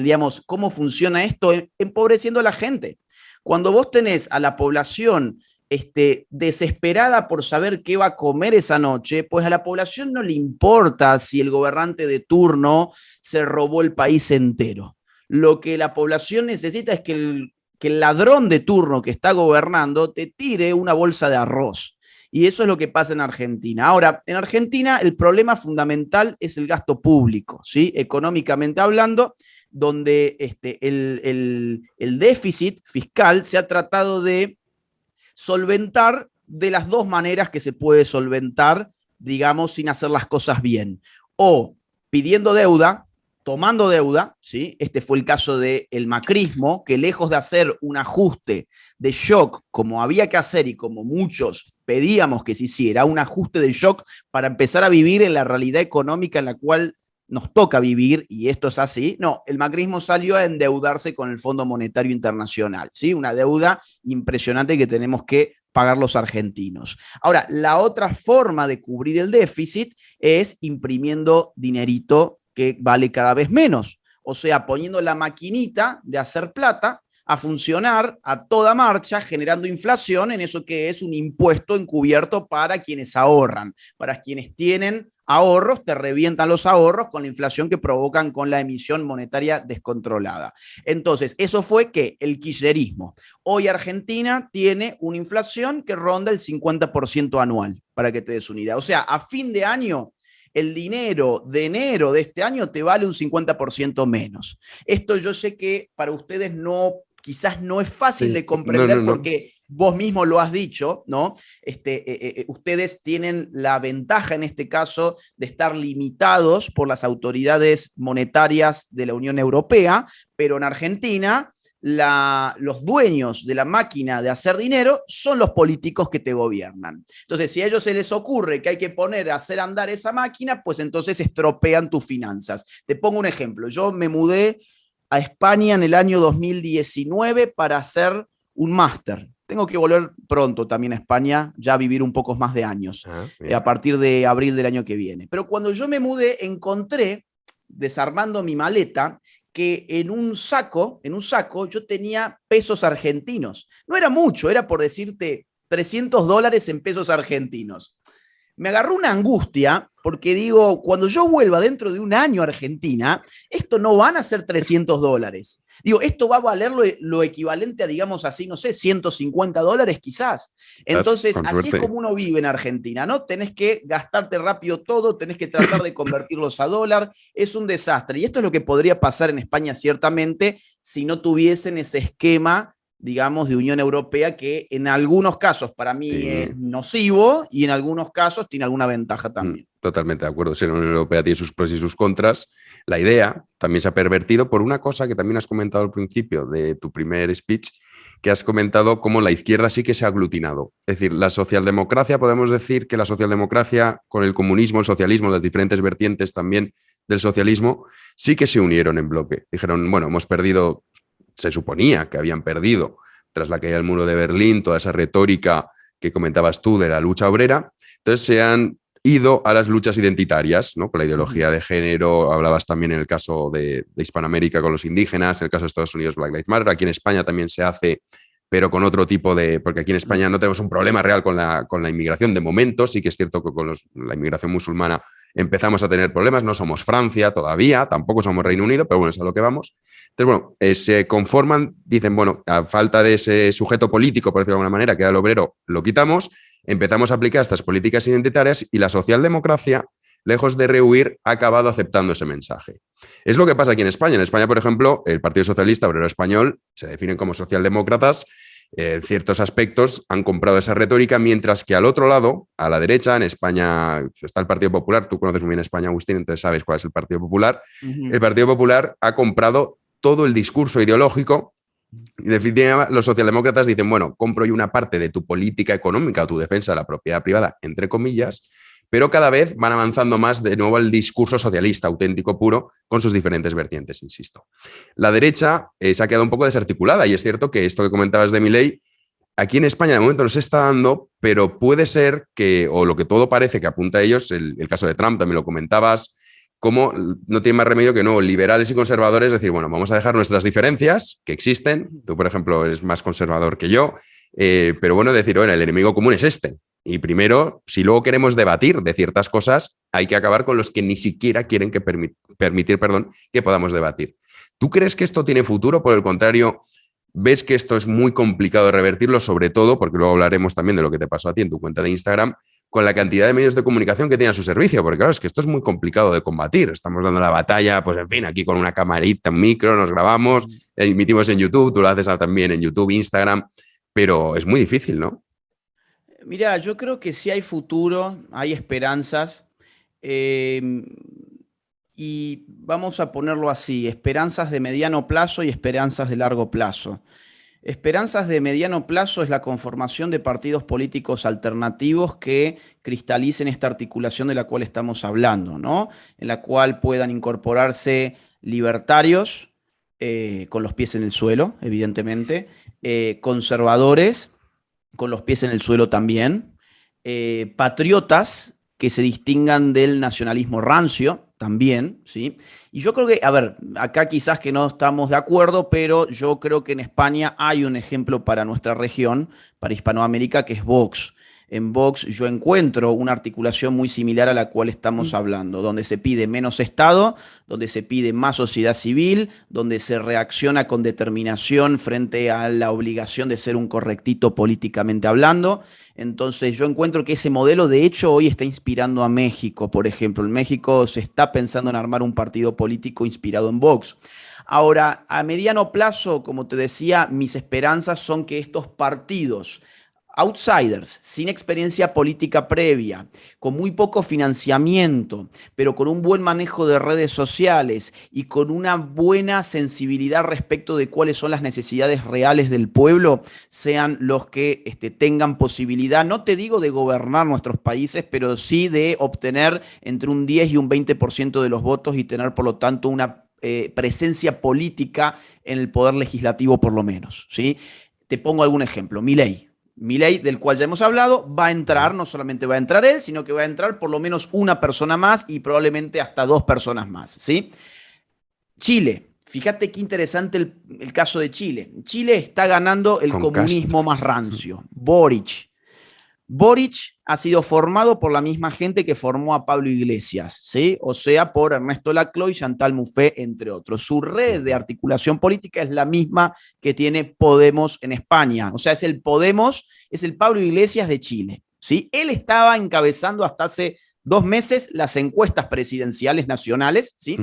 S3: digamos, cómo funciona esto? Empobreciendo a la gente. Cuando vos tenés a la población desesperada por saber qué va a comer esa noche, pues a la población no le importa si el gobernante de turno se robó el país entero. Lo que la población necesita es que el ladrón de turno que está gobernando te tire una bolsa de arroz. Y eso es lo que pasa en Argentina. Ahora, en Argentina el problema fundamental es el gasto público, ¿sí? Económicamente hablando, donde el déficit fiscal se ha tratado de solventar de las dos maneras que se puede solventar, digamos, sin hacer las cosas bien. O pidiendo deuda, tomando deuda, ¿sí? Este fue el caso del macrismo, que lejos de hacer un ajuste de shock como había que hacer y como muchos pedíamos que se hiciera, un ajuste de shock para empezar a vivir en la realidad económica en la cual nos toca vivir, y esto es así. No, el macrismo salió a endeudarse con el Fondo Monetario Internacional, ¿sí? Una deuda impresionante que tenemos que pagar los argentinos. Ahora, la otra forma de cubrir el déficit es imprimiendo dinerito que vale cada vez menos, o sea, poniendo la maquinita de hacer plata a funcionar a toda marcha, generando inflación en eso que es un impuesto encubierto para quienes ahorran, para quienes tienen ahorros, te revientan los ahorros con la inflación que provocan con la emisión monetaria descontrolada. Entonces, eso fue que el kirchnerismo. Hoy Argentina tiene una inflación que ronda el 50% anual, para que te des una idea. O sea, a fin de año, el dinero de enero de este año te vale un 50% menos. Esto yo sé que para ustedes quizás no es fácil de comprender, porque vos mismo lo has dicho, ¿no? Ustedes tienen la ventaja en este caso de estar limitados por las autoridades monetarias de la Unión Europea, pero en Argentina los dueños de la máquina de hacer dinero son los políticos que te gobiernan. Entonces, si a ellos se les ocurre que hay que poner a hacer andar esa máquina, pues entonces estropean tus finanzas. Te pongo un ejemplo. Yo me mudé a España en el año 2019 para hacer un máster. Tengo que volver pronto también a España, ya a vivir un poco más de años, a partir de abril del año que viene. Pero cuando yo me mudé, encontré, desarmando mi maleta, que en un saco yo tenía pesos argentinos. No era mucho, era por decirte $300 en pesos argentinos. Me agarró una angustia porque digo, cuando yo vuelva dentro de un año a Argentina, esto no van a ser $300. Digo, esto va a valer lo equivalente a, digamos así, no sé, $150 quizás. Entonces, así es como uno vive en Argentina, ¿no? Tenés que gastarte rápido todo, tenés que tratar de convertirlos a dólar, es un desastre. Y esto es lo que podría pasar en España ciertamente si no tuviesen ese esquema, digamos, de Unión Europea, que en algunos casos para mí es nocivo y en algunos casos tiene alguna ventaja también.
S2: Totalmente de acuerdo. Si la Unión Europea tiene sus pros y sus contras, la idea también se ha pervertido por una cosa que también has comentado al principio de tu primer speech, que has comentado cómo la izquierda sí que se ha aglutinado. Es decir, la socialdemocracia, podemos decir que la socialdemocracia con el comunismo, el socialismo, las diferentes vertientes también del socialismo, sí que se unieron en bloque. Dijeron, bueno, hemos perdido, se suponía que habían perdido tras la caída del muro de Berlín, toda esa retórica que comentabas tú de la lucha obrera, entonces se han ido a las luchas identitarias, ¿no? Con la ideología de género, hablabas también en el caso de Hispanoamérica con los indígenas, en el caso de Estados Unidos Black Lives Matter, aquí en España también se hace pero con otro tipo de... Porque aquí en España no tenemos un problema real con la inmigración de momento. Sí que es cierto que con la inmigración musulmana empezamos a tener problemas. No somos Francia todavía, tampoco somos Reino Unido, pero bueno, es a lo que vamos. Entonces, bueno, se conforman, dicen, bueno, a falta de ese sujeto político, por decirlo de alguna manera, que era el obrero, lo quitamos, empezamos a aplicar estas políticas identitarias y la socialdemocracia, lejos de rehuir, ha acabado aceptando ese mensaje. Es lo que pasa aquí en España. En España, por ejemplo, el Partido Socialista Obrero Español se definen como socialdemócratas. En ciertos aspectos han comprado esa retórica, mientras que al otro lado, a la derecha, en España está el Partido Popular. Tú conoces muy bien España, Agustín, entonces sabes cuál es el Partido Popular. El Partido Popular ha comprado todo el discurso ideológico. Y definitivamente los socialdemócratas dicen, bueno, compro yo una parte de tu política económica o tu defensa de la propiedad privada, entre comillas, pero cada vez van avanzando más de nuevo al discurso socialista, auténtico, puro, con sus diferentes vertientes, insisto. La derecha se ha quedado un poco desarticulada y es cierto que esto que comentabas de Milei, aquí en España de momento no se está dando, pero puede ser que, o lo que todo parece que apunta a ellos, el caso de Trump, también lo comentabas, como no tiene más remedio que no, liberales y conservadores, decir, bueno, vamos a dejar nuestras diferencias, que existen, tú por ejemplo eres más conservador que yo, pero bueno, decir, bueno, el enemigo común es este. Y primero, si luego queremos debatir de ciertas cosas, hay que acabar con los que ni siquiera quieren que permitir que podamos debatir. ¿Tú crees que esto tiene futuro? Por el contrario, ¿ves que esto es muy complicado de revertirlo? Sobre todo, porque luego hablaremos también de lo que te pasó a ti en tu cuenta de Instagram, con la cantidad de medios de comunicación que tiene a su servicio, porque claro, es que esto es muy complicado de combatir. Estamos dando la batalla, pues en fin, aquí con una camarita, un micro, nos grabamos, emitimos en YouTube, tú lo haces también en YouTube, Instagram, pero es muy difícil, ¿no?
S3: Mira, yo creo que sí hay futuro, hay esperanzas, y vamos a ponerlo así, esperanzas de mediano plazo y esperanzas de largo plazo. Esperanzas de mediano plazo es la conformación de partidos políticos alternativos que cristalicen esta articulación de la cual estamos hablando, ¿no? En la cual puedan incorporarse libertarios, con los pies en el suelo, evidentemente, conservadores, con los pies en el suelo también, patriotas que se distingan del nacionalismo rancio también, ¿sí? Y yo creo que, a ver, acá quizás que no estamos de acuerdo, pero yo creo que en España hay un ejemplo para nuestra región, para Hispanoamérica, que es Vox. En Vox yo encuentro una articulación muy similar a la cual estamos hablando, donde se pide menos Estado, donde se pide más sociedad civil, donde se reacciona con determinación frente a la obligación de ser un correctito políticamente hablando. Entonces yo encuentro que ese modelo de hecho hoy está inspirando a México, por ejemplo. En México se está pensando en armar un partido político inspirado en Vox. Ahora, a mediano plazo, como te decía, mis esperanzas son que estos partidos outsiders, sin experiencia política previa, con muy poco financiamiento, pero con un buen manejo de redes sociales y con una buena sensibilidad respecto de cuáles son las necesidades reales del pueblo, sean los que tengan posibilidad, no te digo de gobernar nuestros países, pero sí de obtener entre un 10 y un 20% de los votos y tener, por lo tanto, una presencia política en el poder legislativo, por lo menos, ¿sí? Te pongo algún ejemplo. Milei, del cual ya hemos hablado, va a entrar, no solamente va a entrar él, sino que va a entrar por lo menos una persona más y probablemente hasta 2 personas más, ¿sí? Chile, fíjate qué interesante el caso de Chile. Chile está ganando el comunismo más rancio, Boric. Boric ha sido formado por la misma gente que formó a Pablo Iglesias, ¿sí? O sea, por Ernesto Laclau y Chantal Mouffe, entre otros. Su red de articulación política es la misma que tiene Podemos en España. O sea, es el Podemos, es el Pablo Iglesias de Chile, ¿sí? Él estaba encabezando hasta hace 2 meses las encuestas presidenciales nacionales, ¿sí?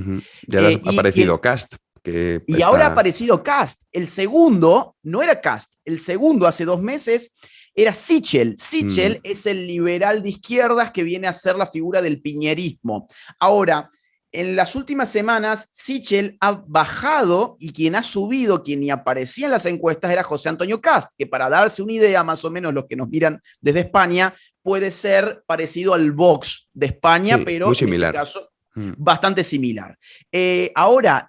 S2: Ya ha aparecido Kast.
S3: Y ahora ha aparecido Kast. El segundo, no era Kast, el segundo hace 2 meses era Sichel. Sichel es el liberal de izquierdas que viene a ser la figura del piñerismo. Ahora, en las últimas semanas, Sichel ha bajado y quien ha subido, quien ni aparecía en las encuestas, era José Antonio Kast, que para darse una idea, más o menos los que nos miran desde España, puede ser parecido al Vox de España, sí, pero
S2: muy similar.
S3: En este caso bastante similar. Ahora,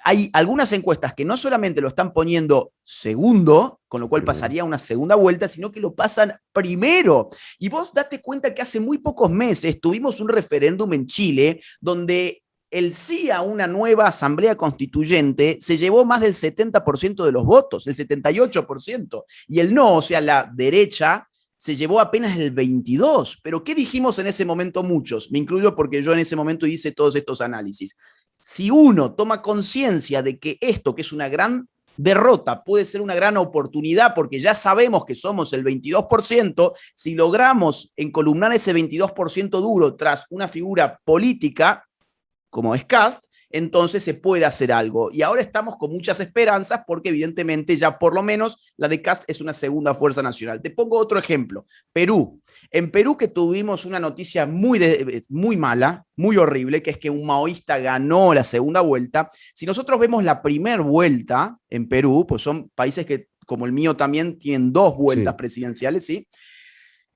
S3: hay algunas encuestas que no solamente lo están poniendo segundo, con lo cual pasaría una segunda vuelta, sino que lo pasan primero. Y vos date cuenta que hace muy pocos meses tuvimos un referéndum en Chile donde el sí a una nueva asamblea constituyente se llevó más del 70% de los votos, el 78%, y el no, o sea, la derecha, se llevó apenas el 22%. Pero ¿qué dijimos en ese momento muchos? Me incluyo porque yo en ese momento hice todos estos análisis. Si uno toma conciencia de que esto, que es una gran derrota, puede ser una gran oportunidad porque ya sabemos que somos el 22%, si logramos encolumnar ese 22% duro tras una figura política, como es Kast, entonces se puede hacer algo. Y ahora estamos con muchas esperanzas porque evidentemente ya por lo menos la de Kast es una segunda fuerza nacional. Te pongo otro ejemplo, Perú. En Perú que tuvimos una noticia muy mala, muy horrible, que es que un maoísta ganó la segunda vuelta. Si nosotros vemos la primera vuelta en Perú, pues son países que como el mío también tienen 2 vueltas presidenciales, ¿sí?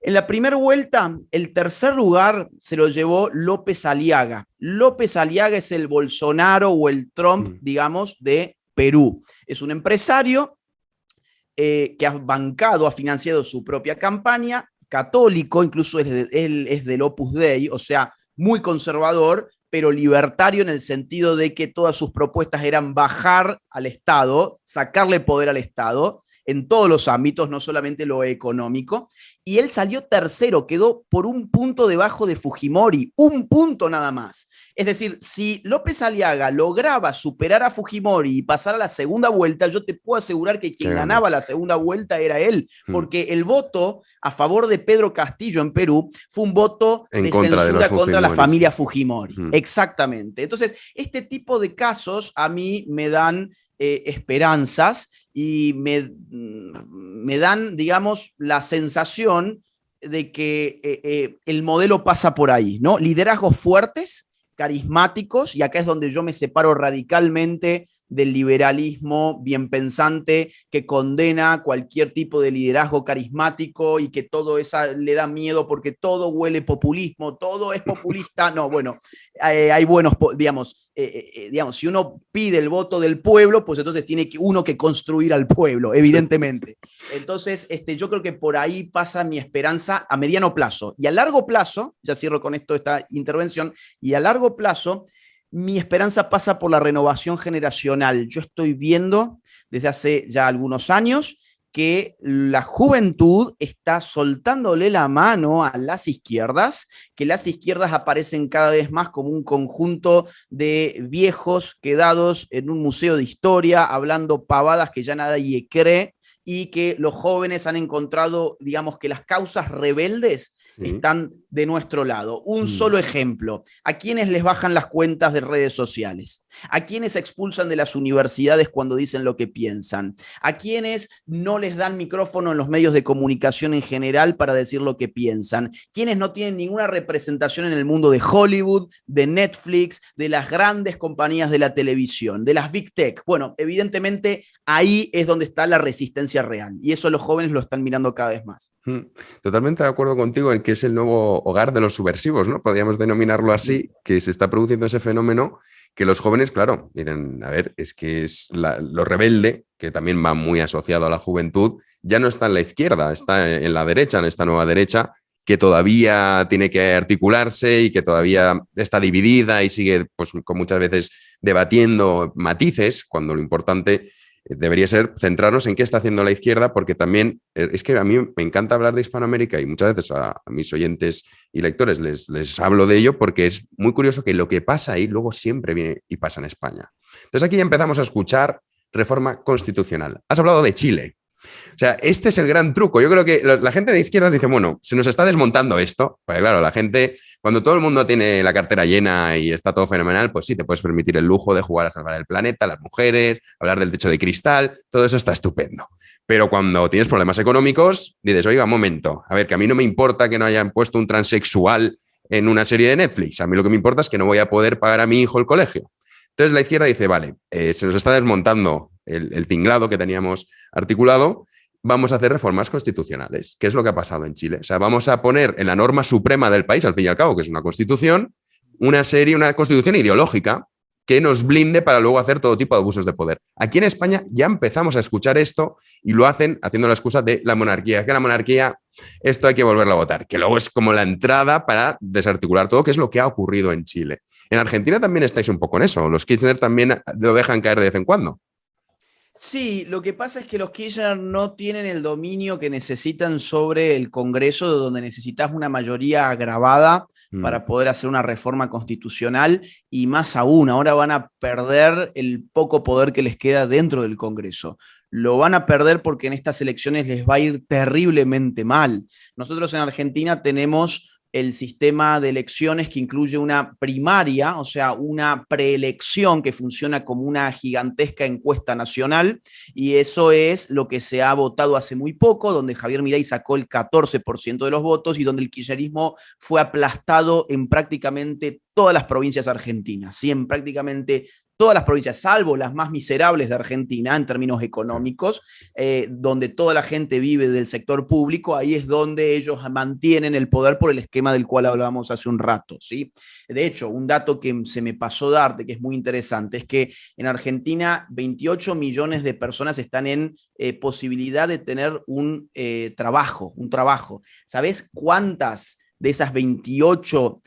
S3: En la primera vuelta, el tercer lugar se lo llevó López Aliaga. López Aliaga es el Bolsonaro o el Trump, digamos, de Perú. Es un empresario que ha bancado, ha financiado su propia campaña, católico, incluso él es del Opus Dei, o sea, muy conservador, pero libertario en el sentido de que todas sus propuestas eran bajar al Estado, sacarle poder al Estado, en todos los ámbitos, no solamente lo económico, y él salió tercero, quedó por un punto debajo de Fujimori, un punto nada más. Es decir, si López Aliaga lograba superar a Fujimori y pasar a la segunda vuelta, yo te puedo asegurar que quien ganaba la segunda vuelta era él, porque el voto a favor de Pedro Castillo en Perú fue un voto de censura contra la familia Fujimori. Exactamente. Entonces, este tipo de casos a mí me dan esperanzas y me dan, digamos, la sensación de que el modelo pasa por ahí, ¿no? Liderazgos fuertes, carismáticos, y acá es donde yo me separo radicalmente del liberalismo bien pensante que condena cualquier tipo de liderazgo carismático y que todo eso le da miedo porque todo huele populismo, todo es populista. No, bueno, hay buenos, digamos, si uno pide el voto del pueblo, pues entonces tiene uno que construir al pueblo, evidentemente. Entonces, yo creo que por ahí pasa mi esperanza a mediano plazo. Y a largo plazo, ya cierro con esto esta intervención, y a largo plazo, mi esperanza pasa por la renovación generacional. Yo estoy viendo desde hace ya algunos años que la juventud está soltándole la mano a las izquierdas, que las izquierdas aparecen cada vez más como un conjunto de viejos quedados en un museo de historia, hablando pavadas que ya nadie cree, y que los jóvenes han encontrado, digamos, que las causas rebeldes están de nuestro lado. Un solo ejemplo: ¿a quiénes les bajan las cuentas de redes sociales? ¿A quiénes expulsan de las universidades cuando dicen lo que piensan? ¿A quiénes no les dan micrófono en los medios de comunicación en general para decir lo que piensan? ¿Quiénes no tienen ninguna representación en el mundo de Hollywood, de Netflix, de las grandes compañías de la televisión, de las Big Tech? Bueno, evidentemente ahí es donde está la resistencia real, y eso los jóvenes lo están mirando cada vez más.
S2: Totalmente de acuerdo contigo en que es el nuevo hogar de los subversivos, ¿no? Podríamos denominarlo así, que se está produciendo ese fenómeno que los jóvenes, claro, dicen, a ver, es que es lo rebelde, que también va muy asociado a la juventud, ya no está en la izquierda, está en la derecha, en esta nueva derecha, que todavía tiene que articularse y que todavía está dividida y sigue, pues, con muchas veces debatiendo matices, cuando lo importante debería ser centrarnos en qué está haciendo la izquierda, porque también es que a mí me encanta hablar de Hispanoamérica y muchas veces a mis oyentes y lectores les hablo de ello porque es muy curioso que lo que pasa ahí luego siempre viene y pasa en España. Entonces aquí ya empezamos a escuchar reforma constitucional. Has hablado de Chile. O sea, este es el gran truco. Yo creo que la gente de izquierdas dice, bueno, se nos está desmontando esto. Porque claro, la gente, cuando todo el mundo tiene la cartera llena y está todo fenomenal, pues sí, te puedes permitir el lujo de jugar a salvar el planeta, las mujeres, hablar del techo de cristal, todo eso está estupendo. Pero cuando tienes problemas económicos, dices, oiga, un momento, a ver, que a mí no me importa que no hayan puesto un transexual en una serie de Netflix. A mí lo que me importa es que no voy a poder pagar a mi hijo el colegio. Entonces la izquierda dice, vale, se nos está desmontando el tinglado que teníamos articulado, vamos a hacer reformas constitucionales, que es lo que ha pasado en Chile. O sea, vamos a poner en la norma suprema del país, al fin y al cabo, que es una constitución, una constitución ideológica que nos blinde para luego hacer todo tipo de abusos de poder. Aquí en España ya empezamos a escuchar esto y lo hacen haciendo la excusa de la monarquía, que la monarquía, esto hay que volverlo a votar, que luego es como la entrada para desarticular todo, que es lo que ha ocurrido en Chile. En Argentina también estáis un poco en eso, los Kirchner también lo dejan caer de vez en cuando.
S3: Sí, lo que pasa es que los Kirchner no tienen el dominio que necesitan sobre el Congreso, donde necesitas una mayoría agravada para poder hacer una reforma constitucional, y más aún, ahora van a perder el poco poder que les queda dentro del Congreso. Lo van a perder porque en estas elecciones les va a ir terriblemente mal. Nosotros en Argentina tenemos el sistema de elecciones que incluye una primaria, o sea, una preelección que funciona como una gigantesca encuesta nacional, y eso es lo que se ha votado hace muy poco, donde Javier Milei sacó el 14% de los votos y donde el kirchnerismo fue aplastado en prácticamente todas las provincias argentinas, ¿sí? En prácticamente todas las provincias, salvo las más miserables de Argentina en términos económicos, donde toda la gente vive del sector público, ahí es donde ellos mantienen el poder por el esquema del cual hablábamos hace un rato, ¿sí? De hecho, un dato que se me pasó darte, que es muy interesante, es que en Argentina 28 millones de personas están en posibilidad de tener un trabajo. ¿Sabés cuántas de esas 28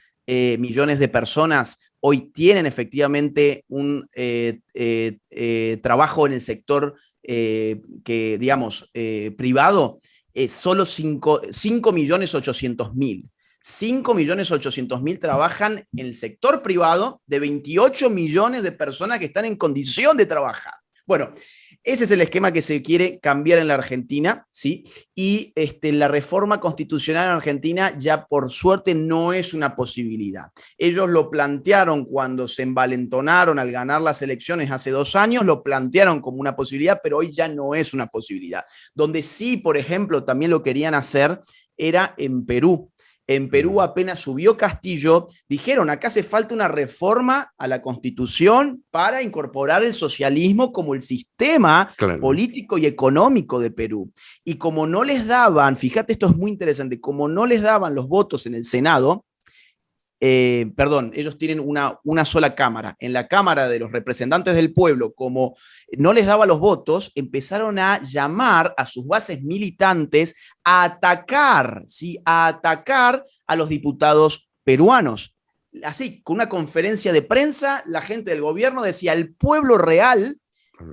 S3: millones de personas hoy tienen efectivamente un trabajo en el sector que, digamos, privado? Solo 5.800.000. 5.800.000 trabajan en el sector privado de 28 millones de personas que están en condición de trabajar. Bueno, ese es el esquema que se quiere cambiar en la Argentina, ¿sí? Y la reforma constitucional en Argentina ya por suerte no es una posibilidad. Ellos lo plantearon cuando se envalentonaron al ganar las elecciones hace 2 años, lo plantearon como una posibilidad, pero hoy ya no es una posibilidad. Donde sí, por ejemplo, también lo querían hacer era en Perú. En Perú apenas subió Castillo, dijeron, acá hace falta una reforma a la Constitución para incorporar el socialismo como el sistema político y económico de Perú. Y como no les daban, fíjate, esto es muy interesante, como no les daban los votos en el Senado, ellos tienen una sola cámara. En la Cámara de los Representantes del Pueblo, como no les daba los votos, empezaron a llamar a sus bases militantes a atacar, ¿sí? A atacar a los diputados peruanos. Así, con una conferencia de prensa, la gente del gobierno decía, el pueblo real,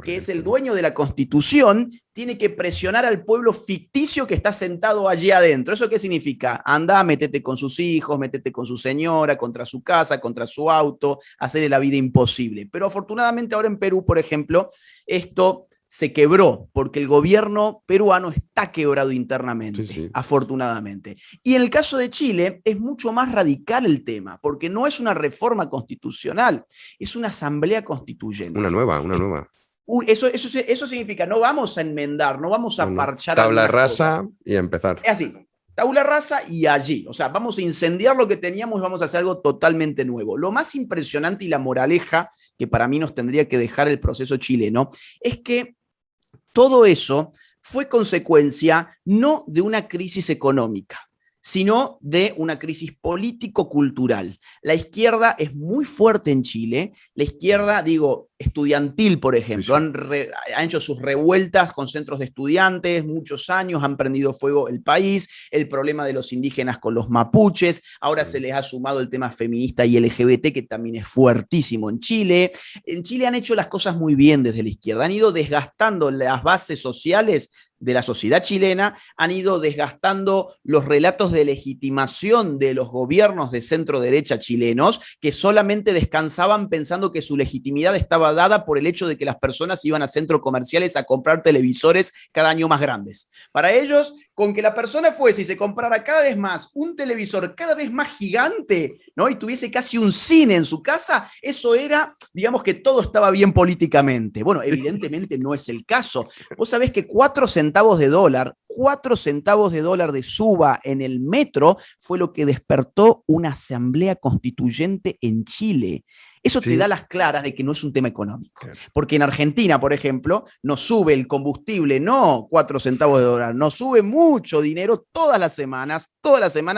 S3: que es el dueño de la Constitución, tiene que presionar al pueblo ficticio que está sentado allí adentro. ¿Eso qué significa? Anda, métete con sus hijos, métete con su señora, contra su casa, contra su auto, hacerle la vida imposible. Pero afortunadamente ahora en Perú, por ejemplo, esto se quebró, porque el gobierno peruano está quebrado internamente, sí. Afortunadamente. Y en el caso de Chile es mucho más radical el tema, porque no es una reforma constitucional, es una asamblea constituyente.
S2: Una nueva.
S3: Eso significa, no vamos a enmendar, no vamos a parchar.
S2: Tabla rasa y empezar.
S3: Es así, tabla rasa y allí. O sea, vamos a incendiar lo que teníamos y vamos a hacer algo totalmente nuevo. Lo más impresionante y la moraleja que para mí nos tendría que dejar el proceso chileno es que todo eso fue consecuencia no de una crisis económica, sino de una crisis político-cultural. La izquierda es muy fuerte en Chile, la izquierda, estudiantil, por ejemplo, sí. Han hecho sus revueltas con centros de estudiantes, muchos años, han prendido fuego el país, el problema de los indígenas con los mapuches, ahora se les ha sumado el tema feminista y LGBT, que también es fuertísimo en Chile. En Chile han hecho las cosas muy bien desde la izquierda, han ido desgastando las bases sociales de la sociedad chilena, han ido desgastando los relatos de legitimación de los gobiernos de centro derecha chilenos, que solamente descansaban pensando que su legitimidad estaba dada por el hecho de que las personas iban a centros comerciales a comprar televisores cada año más grandes. Para ellos, con que la persona fuese y se comprara cada vez más un televisor cada vez más gigante, ¿no? Y tuviese casi un cine en su casa, eso era, digamos, que todo estaba bien políticamente. Bueno, evidentemente no es el caso. Vos sabés que 4 centavos de dólar de suba en el metro fue lo que despertó una asamblea constituyente en Chile. Eso te da las claras de que no es un tema económico. Porque en Argentina, por ejemplo, nos sube el combustible, no 4 centavos de dólar, nos sube mucho dinero todas las semanas,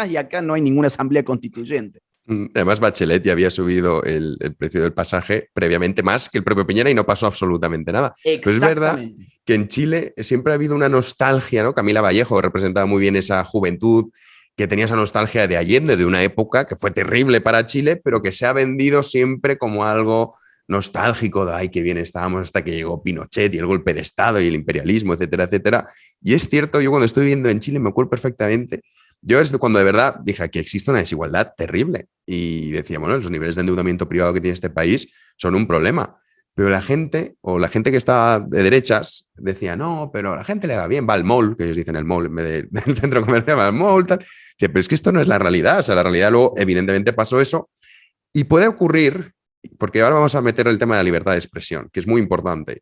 S3: y acá no hay ninguna asamblea constituyente.
S2: Además, Bachelet ya había subido el precio del pasaje previamente más que el propio Piñera y no pasó absolutamente nada. Pero es verdad
S3: Exactamente.
S2: que en Chile siempre ha habido una nostalgia, ¿no? Camila Vallejo representaba muy bien esa juventud que tenía esa nostalgia de Allende, de una época que fue terrible para Chile, pero que se ha vendido siempre como algo nostálgico de, ay, qué bien estábamos hasta que llegó Pinochet y el golpe de Estado y el imperialismo, etcétera, etcétera. Y es cierto, yo cuando estoy viviendo en Chile me acuerdo perfectamente. Yo es cuando de verdad dije que existe una desigualdad terrible y decía, bueno, los niveles de endeudamiento privado que tiene este país son un problema. Pero la gente, o la gente que está de derechas, decía, no, pero a la gente le va bien, va al mall, que ellos dicen el mall en vez del centro comercial, va al mall, tal. Dice, pero es que esto no es la realidad. O sea, la realidad luego, evidentemente, pasó eso. Y puede ocurrir, porque ahora vamos a meter el tema de la libertad de expresión, que es muy importante.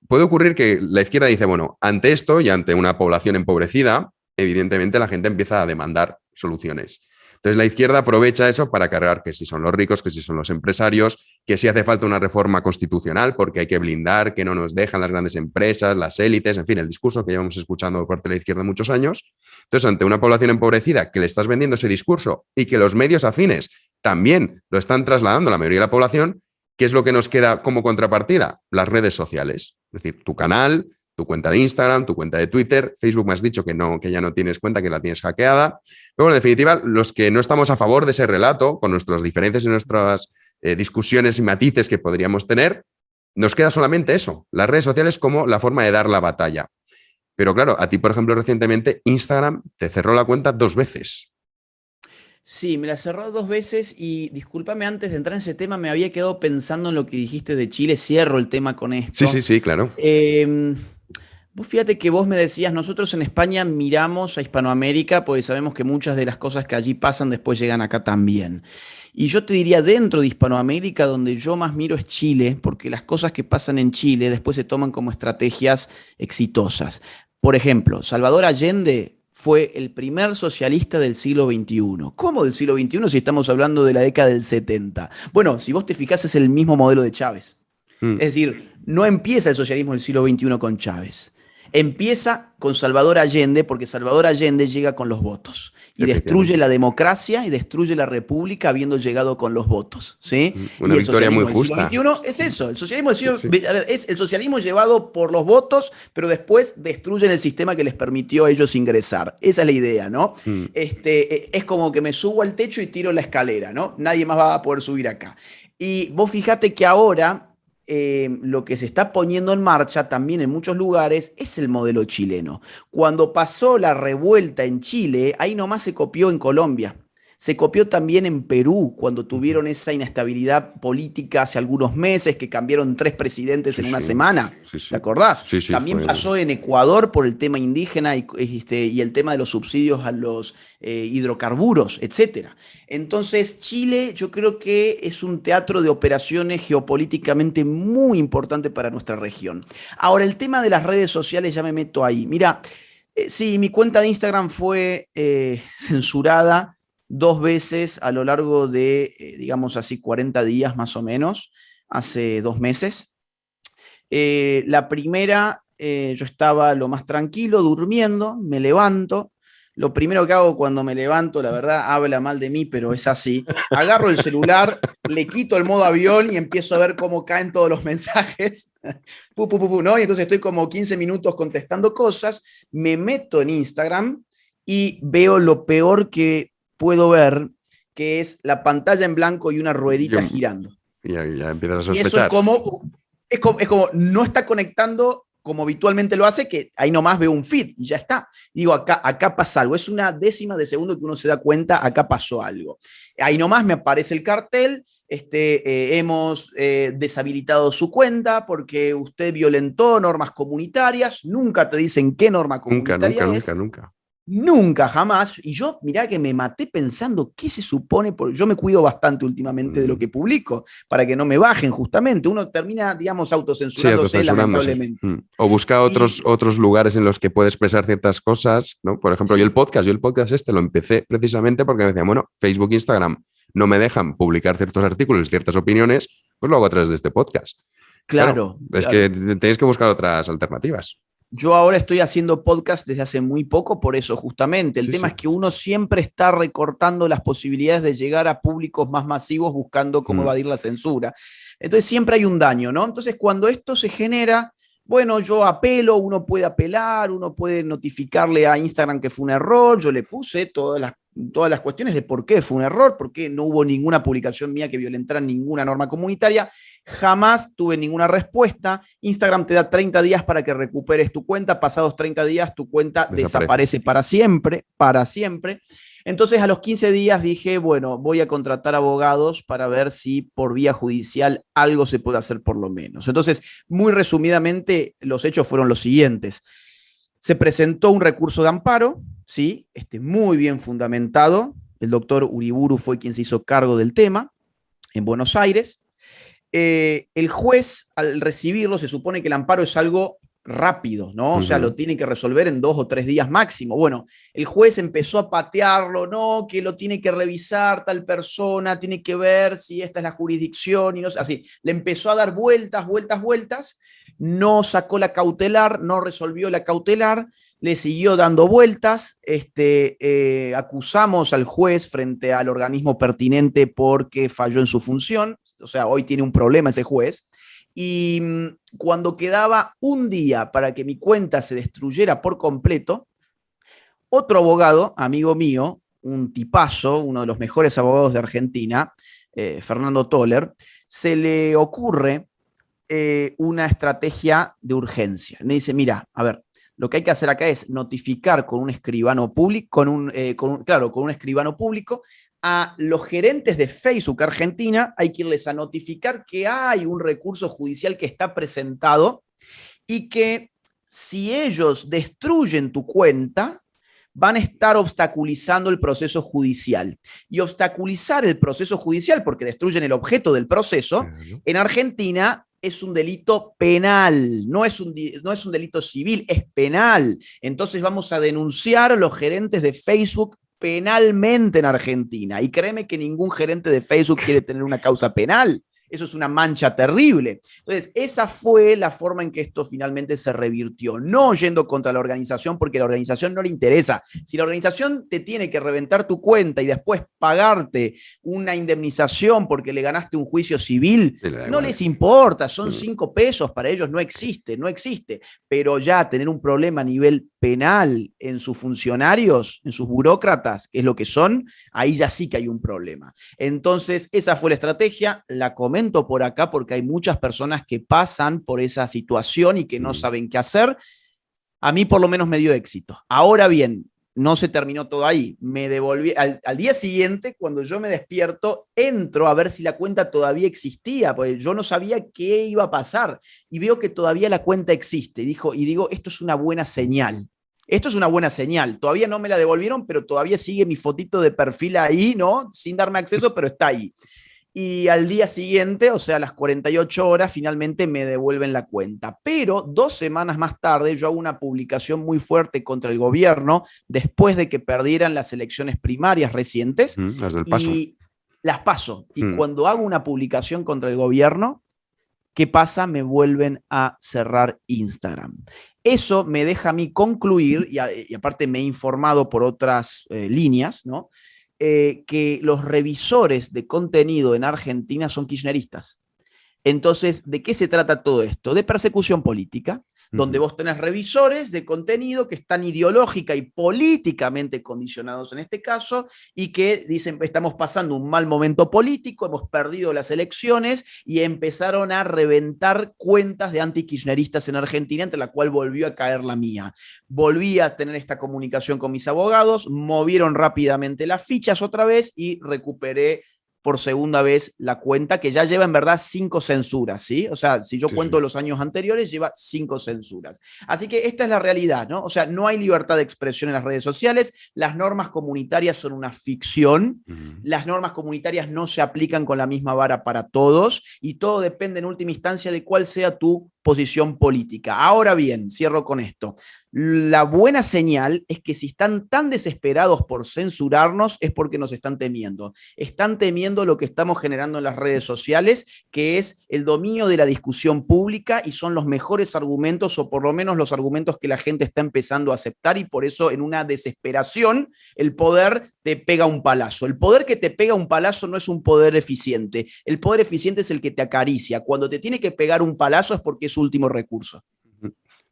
S2: Puede ocurrir que la izquierda dice, bueno, ante esto y ante una población empobrecida, evidentemente la gente empieza a demandar soluciones. Entonces la izquierda aprovecha eso para cargar que si son los ricos, que si son los empresarios, que si hace falta una reforma constitucional porque hay que blindar, que no nos dejan las grandes empresas, las élites, en fin, el discurso que llevamos escuchando por parte de la izquierda muchos años. Entonces, ante una población empobrecida que le estás vendiendo ese discurso y que los medios afines también lo están trasladando a la mayoría de la población, ¿qué es lo que nos queda como contrapartida? Las redes sociales. Es decir, tu canal, tu cuenta de Instagram, tu cuenta de Twitter. Facebook me has dicho que no, que ya no tienes cuenta, que la tienes hackeada. Pero bueno, en definitiva, los que no estamos a favor de ese relato, con nuestras diferencias y nuestras discusiones y matices que podríamos tener, nos queda solamente eso, las redes sociales como la forma de dar la batalla. Pero claro, a ti, por ejemplo, recientemente Instagram te cerró la cuenta 2 veces.
S3: Sí, me la cerró 2 veces y discúlpame, antes de entrar en ese tema, me había quedado pensando en lo que dijiste de Chile. Cierro el tema con
S2: Sí, sí,
S3: esto.
S2: sí, claro.
S3: Em, Vos fíjate que vos me decías, nosotros en España miramos a Hispanoamérica porque sabemos que muchas de las cosas que allí pasan después llegan acá también. Y yo te diría, dentro de Hispanoamérica, donde yo más miro es Chile, porque las cosas que pasan en Chile después se toman como estrategias exitosas. Por ejemplo, Salvador Allende fue el primer socialista del siglo XXI. ¿Cómo del siglo XXI si estamos hablando de la década del 70? Bueno, si vos te fijás es el mismo modelo de Chávez.
S2: Mm,
S3: Es decir, no empieza el socialismo del siglo XXI con Chávez. Empieza con Salvador Allende, porque Salvador Allende llega con los votos y destruye
S2: efectivamente.
S3: la democracia y destruye la república habiendo llegado con los votos, ¿sí?
S2: Una
S3: Y el
S2: victoria muy
S3: socialismo del siglo
S2: justa.
S3: XXI es eso, el socialismo del
S2: Sí,
S3: siglo,
S2: sí.
S3: a ver, es el socialismo llevado por los votos, pero después destruyen el sistema que les permitió a ellos ingresar. Esa es la idea, ¿no?
S2: Mm.
S3: Es como que me subo al techo y tiro la escalera, ¿no? Nadie más va a poder subir acá. Y vos fíjate que ahora lo que se está poniendo en marcha también en muchos lugares es el modelo chileno. Cuando pasó la revuelta en Chile, ahí nomás se copió en Colombia. Se copió también en Perú cuando
S2: Ujú.
S3: tuvieron esa inestabilidad política hace algunos meses, que cambiaron 3 presidentes
S2: Sí,
S3: en una
S2: sí,
S3: semana.
S2: sí,
S3: ¿Te
S2: sí.
S3: acordás?
S2: Sí, sí,
S3: También
S2: fue.
S3: pasó en Ecuador por el tema indígena y el tema de los subsidios a los hidrocarburos, etcétera. Entonces, Chile yo creo que es un teatro de operaciones geopolíticamente muy importante para nuestra región. Ahora, el tema de las redes sociales ya me meto ahí. Mira, sí, mi cuenta de Instagram fue censurada 2 veces a lo largo de, digamos así, 40 días más o menos, hace 2 meses. La primera, yo estaba lo más tranquilo, durmiendo, me levanto. Lo primero que hago cuando me levanto, la verdad, habla mal de mí, pero es así. Agarro el celular, le quito el modo avión y empiezo a ver cómo caen todos los mensajes. ¿No? Y entonces estoy como 15 minutos contestando cosas, me meto en Instagram y veo lo peor que puedo ver, que es la pantalla en blanco y una ruedita
S2: Yo-
S3: girando.
S2: ya empiezas a
S3: Y eso es
S2: sospechar.
S3: como no está conectando como habitualmente lo hace, que ahí nomás veo un feed y ya está. Digo, acá pasa algo. Es una décima de segundo que uno se da cuenta, acá pasó algo. Ahí nomás me aparece el cartel. Hemos deshabilitado su cuenta porque usted violentó normas comunitarias. Nunca te dicen qué norma
S2: Nunca, nunca,
S3: comunitaria
S2: nunca,
S3: es.
S2: nunca.
S3: Nunca, jamás. Y yo, mirá que me maté pensando qué se supone, yo me cuido bastante últimamente de lo
S2: Mm,
S3: que publico, para que no me bajen justamente. Uno termina, digamos,
S2: sí,
S3: autocensurándose
S2: autocensurándose.
S3: lamentablemente.
S2: O busca
S3: Y
S2: otros lugares en los que puedes expresar ciertas cosas, ¿no? Por ejemplo,
S3: sí,
S2: yo el podcast este lo empecé precisamente porque me decían, bueno, Facebook, Instagram no me dejan publicar ciertos artículos, ciertas opiniones, pues lo hago a través de este podcast. Claro,
S3: claro,
S2: es que
S3: claro.
S2: tenéis que buscar otras alternativas.
S3: Yo ahora estoy haciendo podcast desde hace muy poco, por eso justamente. El tema es que uno siempre está recortando las posibilidades de llegar a públicos más masivos buscando cómo evadir la censura. Entonces siempre hay un daño, ¿no? Entonces cuando esto se genera, bueno, yo apelo, uno puede apelar, uno puede notificarle a Instagram que fue un error, yo le puse todas las cuestiones de por qué fue un error, por qué no hubo ninguna publicación mía que violentara ninguna norma comunitaria. Jamás tuve ninguna respuesta. Instagram te da 30 días para que recuperes tu cuenta. Pasados 30 días, tu cuenta desaparece para siempre, para siempre. Entonces, a los 15 días dije, bueno, voy a contratar abogados para ver si por vía judicial algo se puede hacer por lo menos. Entonces, muy resumidamente, los hechos fueron los siguientes. Se presentó un recurso de amparo, ¿sí? Muy bien fundamentado. El doctor Uriburu fue quien se hizo cargo del tema en Buenos Aires. El juez, al recibirlo, se supone que el amparo es algo rápido, ¿no? O sea, lo tiene que resolver en 2 o 3 días máximo. Bueno, el juez empezó a patearlo, ¿no? Que lo tiene que revisar tal persona, tiene que ver si esta es la jurisdicción y no sé, así. Le empezó a dar vueltas, no sacó la cautelar, no resolvió la cautelar, le siguió dando vueltas, acusamos al juez frente al organismo pertinente porque falló en su función, o sea, hoy tiene un problema ese juez, y cuando quedaba un día para que mi cuenta se destruyera por completo, otro abogado, amigo mío, un tipazo, uno de los mejores abogados de Argentina, Fernando Toller, se le ocurre una estrategia de urgencia. Me dice, mira, a ver, lo que hay que hacer acá es notificar con un escribano público, con un escribano público a los gerentes de Facebook Argentina, hay que irles a notificar que hay un recurso judicial que está presentado y que si ellos destruyen tu cuenta, van a estar obstaculizando el proceso judicial. Y obstaculizar el proceso judicial, porque destruyen el objeto del proceso, en Argentina es un delito penal, no es un delito civil, es penal. Entonces vamos a denunciar a los gerentes de Facebook penalmente en Argentina. Y créeme que ningún gerente de Facebook quiere tener una causa penal. Eso es una mancha terrible. Entonces, esa fue la forma en que esto finalmente se revirtió. No yendo contra la organización, porque a la organización no le interesa. Si la organización te tiene que reventar tu cuenta y después pagarte una indemnización porque le ganaste un juicio civil, no les importa. Son 5 pesos, para ellos no existe. Pero ya tener un problema a nivel penal en sus funcionarios, en sus burócratas, que es lo que son, ahí ya sí que hay un problema. Entonces, esa fue la estrategia. La comento por acá porque hay muchas personas que pasan por esa situación y que no saben qué hacer. A mí por lo menos me dio éxito. Ahora bien, no se terminó todo ahí. Me devolví al día siguiente, cuando yo me despierto, entro a ver si la cuenta todavía existía, porque yo no sabía qué iba a pasar. Y veo que todavía la cuenta existe. Y digo, esto es una buena señal. Esto es una buena señal. Todavía no me la devolvieron, pero todavía sigue mi fotito de perfil ahí, ¿no? Sin darme acceso, pero está ahí. Y al día siguiente, o sea, a las 48 horas, finalmente me devuelven la cuenta. Pero 2 semanas más tarde yo hago una publicación muy fuerte contra el gobierno después de que perdieran las elecciones primarias recientes.
S2: Las del Paso.
S3: Y las paso. Y cuando hago una publicación contra el gobierno, ¿qué pasa? Me vuelven a cerrar Instagram. Eso me deja a mí concluir, y aparte me he informado por otras líneas, ¿no? Que los revisores de contenido en Argentina son kirchneristas. Entonces, ¿de qué se trata todo esto? De persecución política, donde vos tenés revisores de contenido que están ideológica y políticamente condicionados en este caso, y que dicen, estamos pasando un mal momento político, hemos perdido las elecciones, y empezaron a reventar cuentas de antikirchneristas en Argentina, entre la cual volvió a caer la mía. Volví a tener esta comunicación con mis abogados, movieron rápidamente las fichas otra vez y recuperé por segunda vez la cuenta, que ya lleva en verdad 5 censuras, ¿sí? O sea, si yo cuento los años anteriores, lleva 5 censuras. Así que esta es la realidad, ¿no? O sea, no hay libertad de expresión en las redes sociales, las normas comunitarias son una ficción, las normas comunitarias no se aplican con la misma vara para todos, y todo depende en última instancia de cuál sea tu posición política. Ahora bien, cierro con esto. La buena señal es que si están tan desesperados por censurarnos es porque nos están temiendo. Están temiendo lo que estamos generando en las redes sociales, que es el dominio de la discusión pública, y son los mejores argumentos, o por lo menos los argumentos que la gente está empezando a aceptar, y por eso en una desesperación el poder te pega un palazo. El poder que te pega un palazo no es un poder eficiente. El poder eficiente es el que te acaricia. Cuando te tiene que pegar un palazo es porque es su último recurso.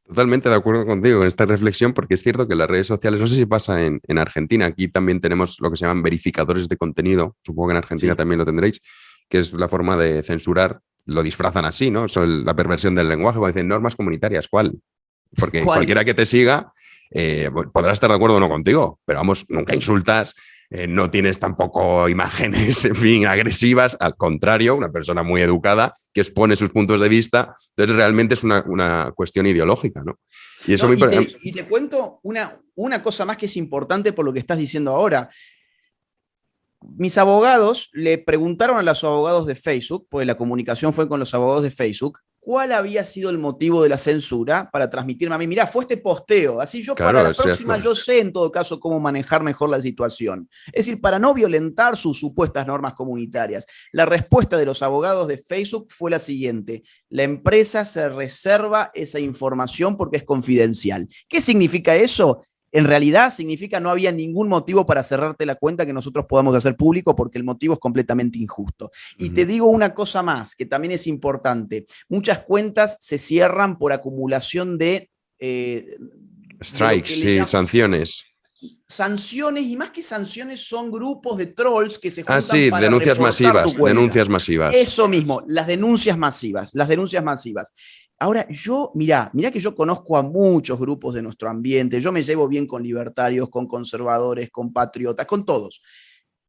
S2: Totalmente de acuerdo contigo en esta reflexión, porque es cierto que las redes sociales, no sé si pasa en Argentina, aquí también tenemos lo que se llaman verificadores de contenido, supongo que en Argentina también lo tendréis, que es la forma de censurar, lo disfrazan así, ¿no? Eso es la perversión del lenguaje, cuando dicen normas comunitarias, ¿cuál? Porque cualquiera que te siga podrá estar de acuerdo o no contigo, pero vamos, nunca insultas, no tienes tampoco imágenes, en fin, agresivas, al contrario, una persona muy educada que expone sus puntos de vista, entonces realmente es una cuestión ideológica, ¿no? Y eso
S3: y te cuento una cosa más que es importante por lo que estás diciendo ahora. Mis abogados le preguntaron a los abogados de Facebook, porque la comunicación fue con los abogados de Facebook, cuál había sido el motivo de la censura para transmitirme a mí. Mirá, fue este posteo, así yo para la próxima yo sé en todo caso cómo manejar mejor la situación. Es decir, para no violentar sus supuestas normas comunitarias. La respuesta de los abogados de Facebook fue la siguiente: la empresa se reserva esa información porque es confidencial. ¿Qué significa eso? En realidad significa no había ningún motivo para cerrarte la cuenta que nosotros podamos hacer público, porque el motivo es completamente injusto. Y te digo una cosa más, que también es importante. Muchas cuentas se cierran por acumulación de
S2: strikes, sí, sanciones.
S3: Sanciones, y más que sanciones son grupos de trolls que se juntan para
S2: denuncias masivas, denuncias masivas.
S3: Eso mismo, las denuncias masivas. Ahora, mirá que yo conozco a muchos grupos de nuestro ambiente, yo me llevo bien con libertarios, con conservadores, con patriotas, con todos.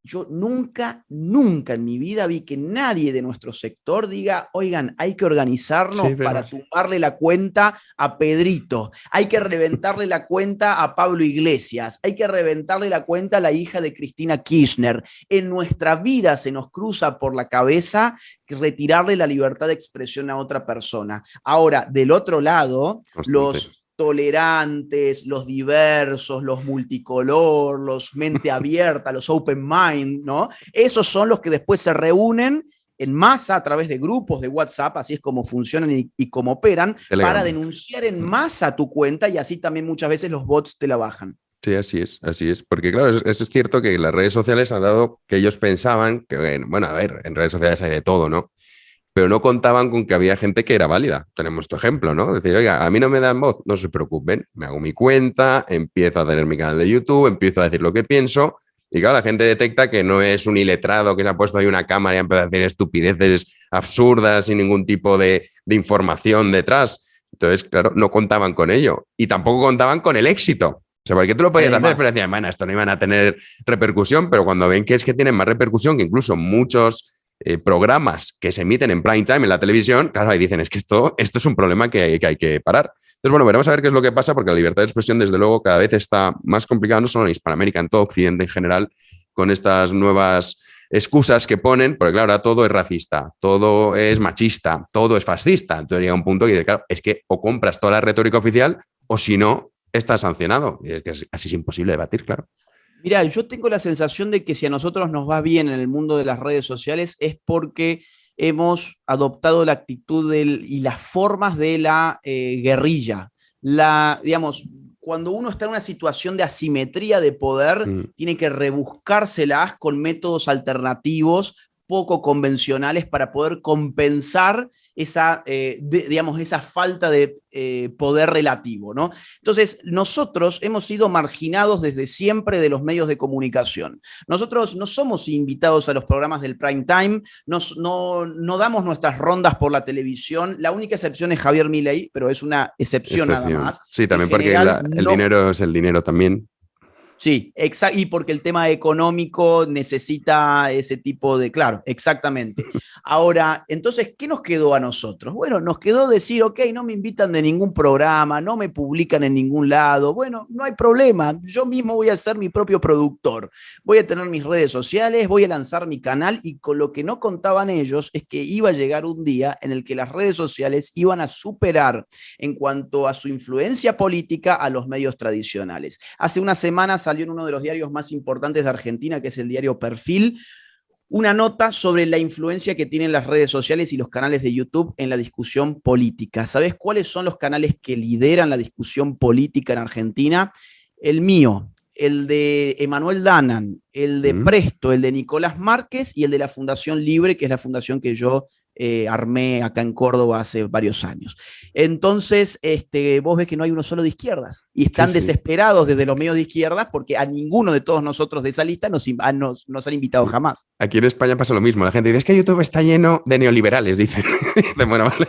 S3: Yo nunca en mi vida vi que nadie de nuestro sector diga, oigan, hay que organizarnos para tumbarle la cuenta a Pedrito, hay que reventarle la cuenta a Pablo Iglesias, hay que reventarle la cuenta a la hija de Cristina Kirchner. En nuestra vida se nos cruza por la cabeza retirarle la libertad de expresión a otra persona. Ahora, del otro lado, los tolerantes, los diversos, los multicolor, los mente abierta, los open mind, ¿no? Esos son los que después se reúnen en masa a través de grupos de WhatsApp, así es como funcionan y cómo operan, para denunciar en masa tu cuenta, y así también muchas veces los bots te la bajan.
S2: Sí, así es. Porque claro, es cierto que las redes sociales han dado que ellos pensaban que, bueno, a ver, en redes sociales hay de todo, ¿no? Pero no contaban con que había gente que era válida. Tenemos tu ejemplo, ¿no? Decir, oiga, a mí no me dan voz, no se preocupen, me hago mi cuenta, empiezo a tener mi canal de YouTube, empiezo a decir lo que pienso, y claro, la gente detecta que no es un iletrado que se ha puesto ahí una cámara y empieza a decir estupideces absurdas sin ningún tipo de información detrás. Entonces, claro, no contaban con ello. Y tampoco contaban con el éxito. O sea, porque tú lo podías hacer, pero decían, bueno, esto no iban a tener repercusión, pero cuando ven que es que tienen más repercusión que incluso muchos programas que se emiten en prime time en la televisión, claro, ahí dicen, es que esto es un problema que hay que parar. Entonces, bueno, veremos a ver qué es lo que pasa, porque la libertad de expresión, desde luego, cada vez está más complicada, no solo en Hispanoamérica, en todo Occidente en general, con estas nuevas excusas que ponen, porque claro, ahora todo es racista, todo es machista, todo es fascista. Entonces llega un punto que dice, claro, es que o compras toda la retórica oficial o si no, estás sancionado. Y es que así es imposible debatir, claro.
S3: Mira, yo tengo la sensación de que si a nosotros nos va bien en el mundo de las redes sociales es porque hemos adoptado la actitud y las formas de la guerrilla. Digamos, cuando uno está en una situación de asimetría de poder, tiene que rebuscárselas con métodos alternativos poco convencionales para poder compensar esa falta de poder relativo, ¿no? Entonces, nosotros hemos sido marginados desde siempre de los medios de comunicación. Nosotros no somos invitados a los programas del prime time, no damos nuestras rondas por la televisión. La única excepción es Javier Milei, pero es una excepción nada más.
S2: Sí, también porque el dinero es el dinero también.
S3: Sí, y porque el tema económico necesita ese tipo de, claro, exactamente. Ahora, entonces, ¿qué nos quedó a nosotros? Bueno, nos quedó decir, ok, no me invitan de ningún programa, no me publican en ningún lado, bueno, no hay problema, yo mismo voy a ser mi propio productor, voy a tener mis redes sociales, voy a lanzar mi canal y con lo que no contaban ellos es que iba a llegar un día en el que las redes sociales iban a superar en cuanto a su influencia política a los medios tradicionales. Hace unas semanas salió en uno de los diarios más importantes de Argentina, que es el diario Perfil, una nota sobre la influencia que tienen las redes sociales y los canales de YouTube en la discusión política. ¿Sabés cuáles son los canales que lideran la discusión política en Argentina? El mío, el de Emanuel Danan, el de Presto, el de Nicolás Márquez y el de la Fundación Libre, que es la fundación que yo armé acá en Córdoba hace varios años. Entonces, vos ves que no hay uno solo de izquierdas y están desesperados desde los medios de izquierdas porque a ninguno de todos nosotros de esa lista nos han invitado jamás.
S2: Aquí en España pasa lo mismo. La gente dice, es que YouTube está lleno de neoliberales, dicen. Bueno, vale.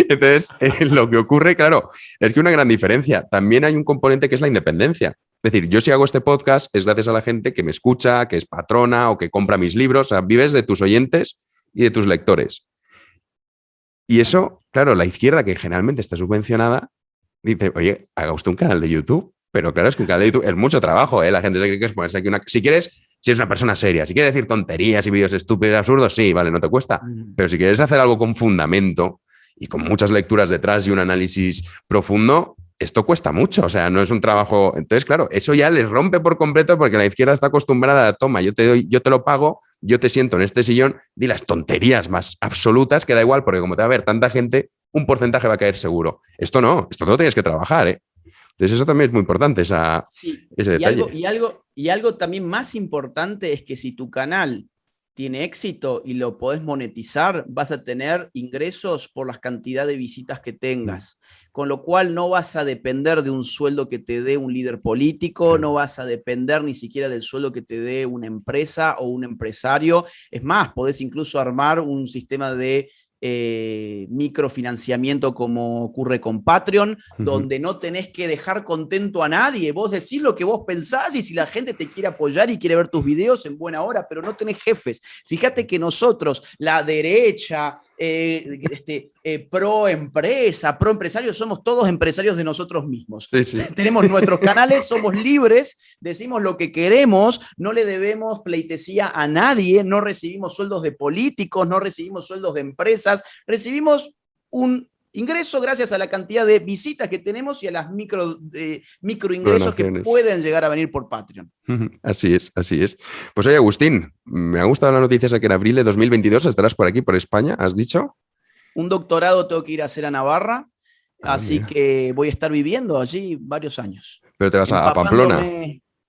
S2: Entonces, lo que ocurre, claro, es que una gran diferencia. También hay un componente que es la independencia. Es decir, yo si hago este podcast es gracias a la gente que me escucha, que es patrona o que compra mis libros. O sea, vives de tus oyentes y de tus lectores. Y eso, claro, la izquierda, que generalmente está subvencionada, dice, oye, haga usted un canal de YouTube. Pero claro, es que un canal de YouTube es mucho trabajo, ¿eh? La gente se cree que es ponerse aquí una... Si quieres, si eres una persona seria, si quieres decir tonterías y vídeos estúpidos y absurdos, sí, vale, no te cuesta. Pero si quieres hacer algo con fundamento y con muchas lecturas detrás y un análisis profundo, esto cuesta mucho, o sea, no es un trabajo... Entonces, claro, eso ya les rompe por completo porque la izquierda está acostumbrada a, toma, yo te lo pago, yo te siento en este sillón, di las tonterías más absolutas, que da igual, porque como te va a ver tanta gente, un porcentaje va a caer seguro. Esto no, esto lo tienes que trabajar, ¿eh? Entonces eso también es muy importante, ese detalle.
S3: Y algo también más importante es que si tu canal tiene éxito y lo podés monetizar, vas a tener ingresos por la cantidad de visitas que tengas. Con lo cual no vas a depender de un sueldo que te dé un líder político, no vas a depender ni siquiera del sueldo que te dé una empresa o un empresario. Es más, podés incluso armar un sistema de microfinanciamiento como ocurre con Patreon, donde no tenés que dejar contento a nadie, vos decís lo que vos pensás y si la gente te quiere apoyar y quiere ver tus videos en buena hora, pero no tenés jefes. Fíjate que nosotros, la derecha, pro empresa, pro empresario, somos todos empresarios de nosotros mismos. Sí. Tenemos nuestros canales, somos libres, decimos lo que queremos, no le debemos pleitesía a nadie, no recibimos sueldos de políticos, no recibimos sueldos de empresas, recibimos un ingreso gracias a la cantidad de visitas que tenemos y a las microingresos que pueden llegar a venir por Patreon.
S2: Así es, así es. Pues oye, Agustín, me ha gustado la noticia esa que en abril de 2022 estarás por aquí, por España, ¿has dicho?
S3: Un doctorado tengo que ir a hacer a Navarra, así que voy a estar viviendo allí varios años.
S2: ¿Pero te vas a Pamplona?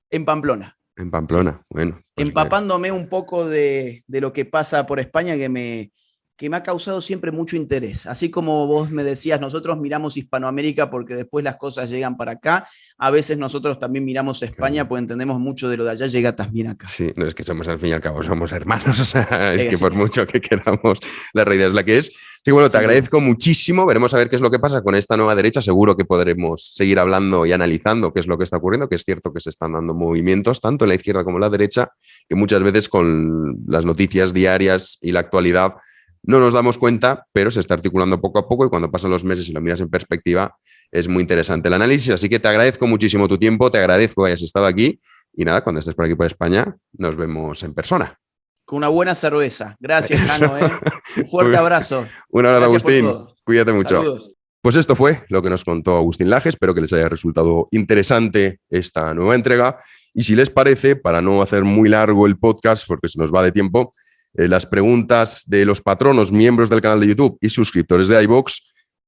S3: En Pamplona.
S2: En Pamplona, sí. Bueno.
S3: Pues empapándome un poco de lo que pasa por España que me ha causado siempre mucho interés. Así como vos me decías, nosotros miramos Hispanoamérica porque después las cosas llegan para acá. A veces nosotros también miramos España porque entendemos mucho de lo de allá, llega también acá.
S2: Sí, no es que somos al fin y al cabo, somos hermanos. O sea, es que por mucho que queramos, la realidad es la que es. Sí, bueno, te agradezco muchísimo. Veremos a ver qué es lo que pasa con esta nueva derecha. Seguro que podremos seguir hablando y analizando qué es lo que está ocurriendo, que es cierto que se están dando movimientos, tanto en la izquierda como en la derecha, que muchas veces con las noticias diarias y la actualidad no nos damos cuenta, pero se está articulando poco a poco y cuando pasan los meses y lo miras en perspectiva es muy interesante el análisis. Así que te agradezco muchísimo tu tiempo, te agradezco que hayas estado aquí y nada, cuando estés por aquí por España nos vemos en persona.
S3: Con una buena cerveza. Gracias, Jano. Un fuerte abrazo.
S2: Un abrazo, Agustín. Cuídate mucho.
S3: Saludos.
S2: Pues esto fue lo que nos contó Agustín Laje. Espero que les haya resultado interesante esta nueva entrega. Y si les parece, para no hacer muy largo el podcast, porque se nos va de tiempo, las preguntas de los patronos, miembros del canal de YouTube y suscriptores de iVoox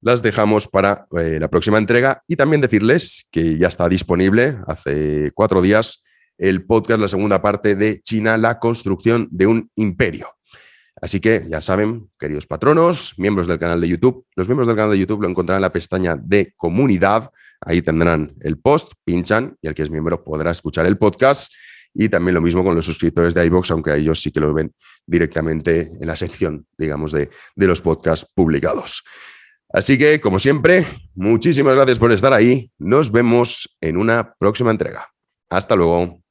S2: las dejamos para la próxima entrega y también decirles que ya está disponible hace 4 días el podcast, la segunda parte de China, la construcción de un imperio. Así que ya saben, queridos patronos, miembros del canal de YouTube, los miembros del canal de YouTube lo encontrarán en la pestaña de comunidad, ahí tendrán el post, pinchan y el que es miembro podrá escuchar el podcast. Y también lo mismo con los suscriptores de iVoox, aunque a ellos sí que lo ven directamente en la sección, digamos, de los podcasts publicados. Así que, como siempre, muchísimas gracias por estar ahí. Nos vemos en una próxima entrega. Hasta luego.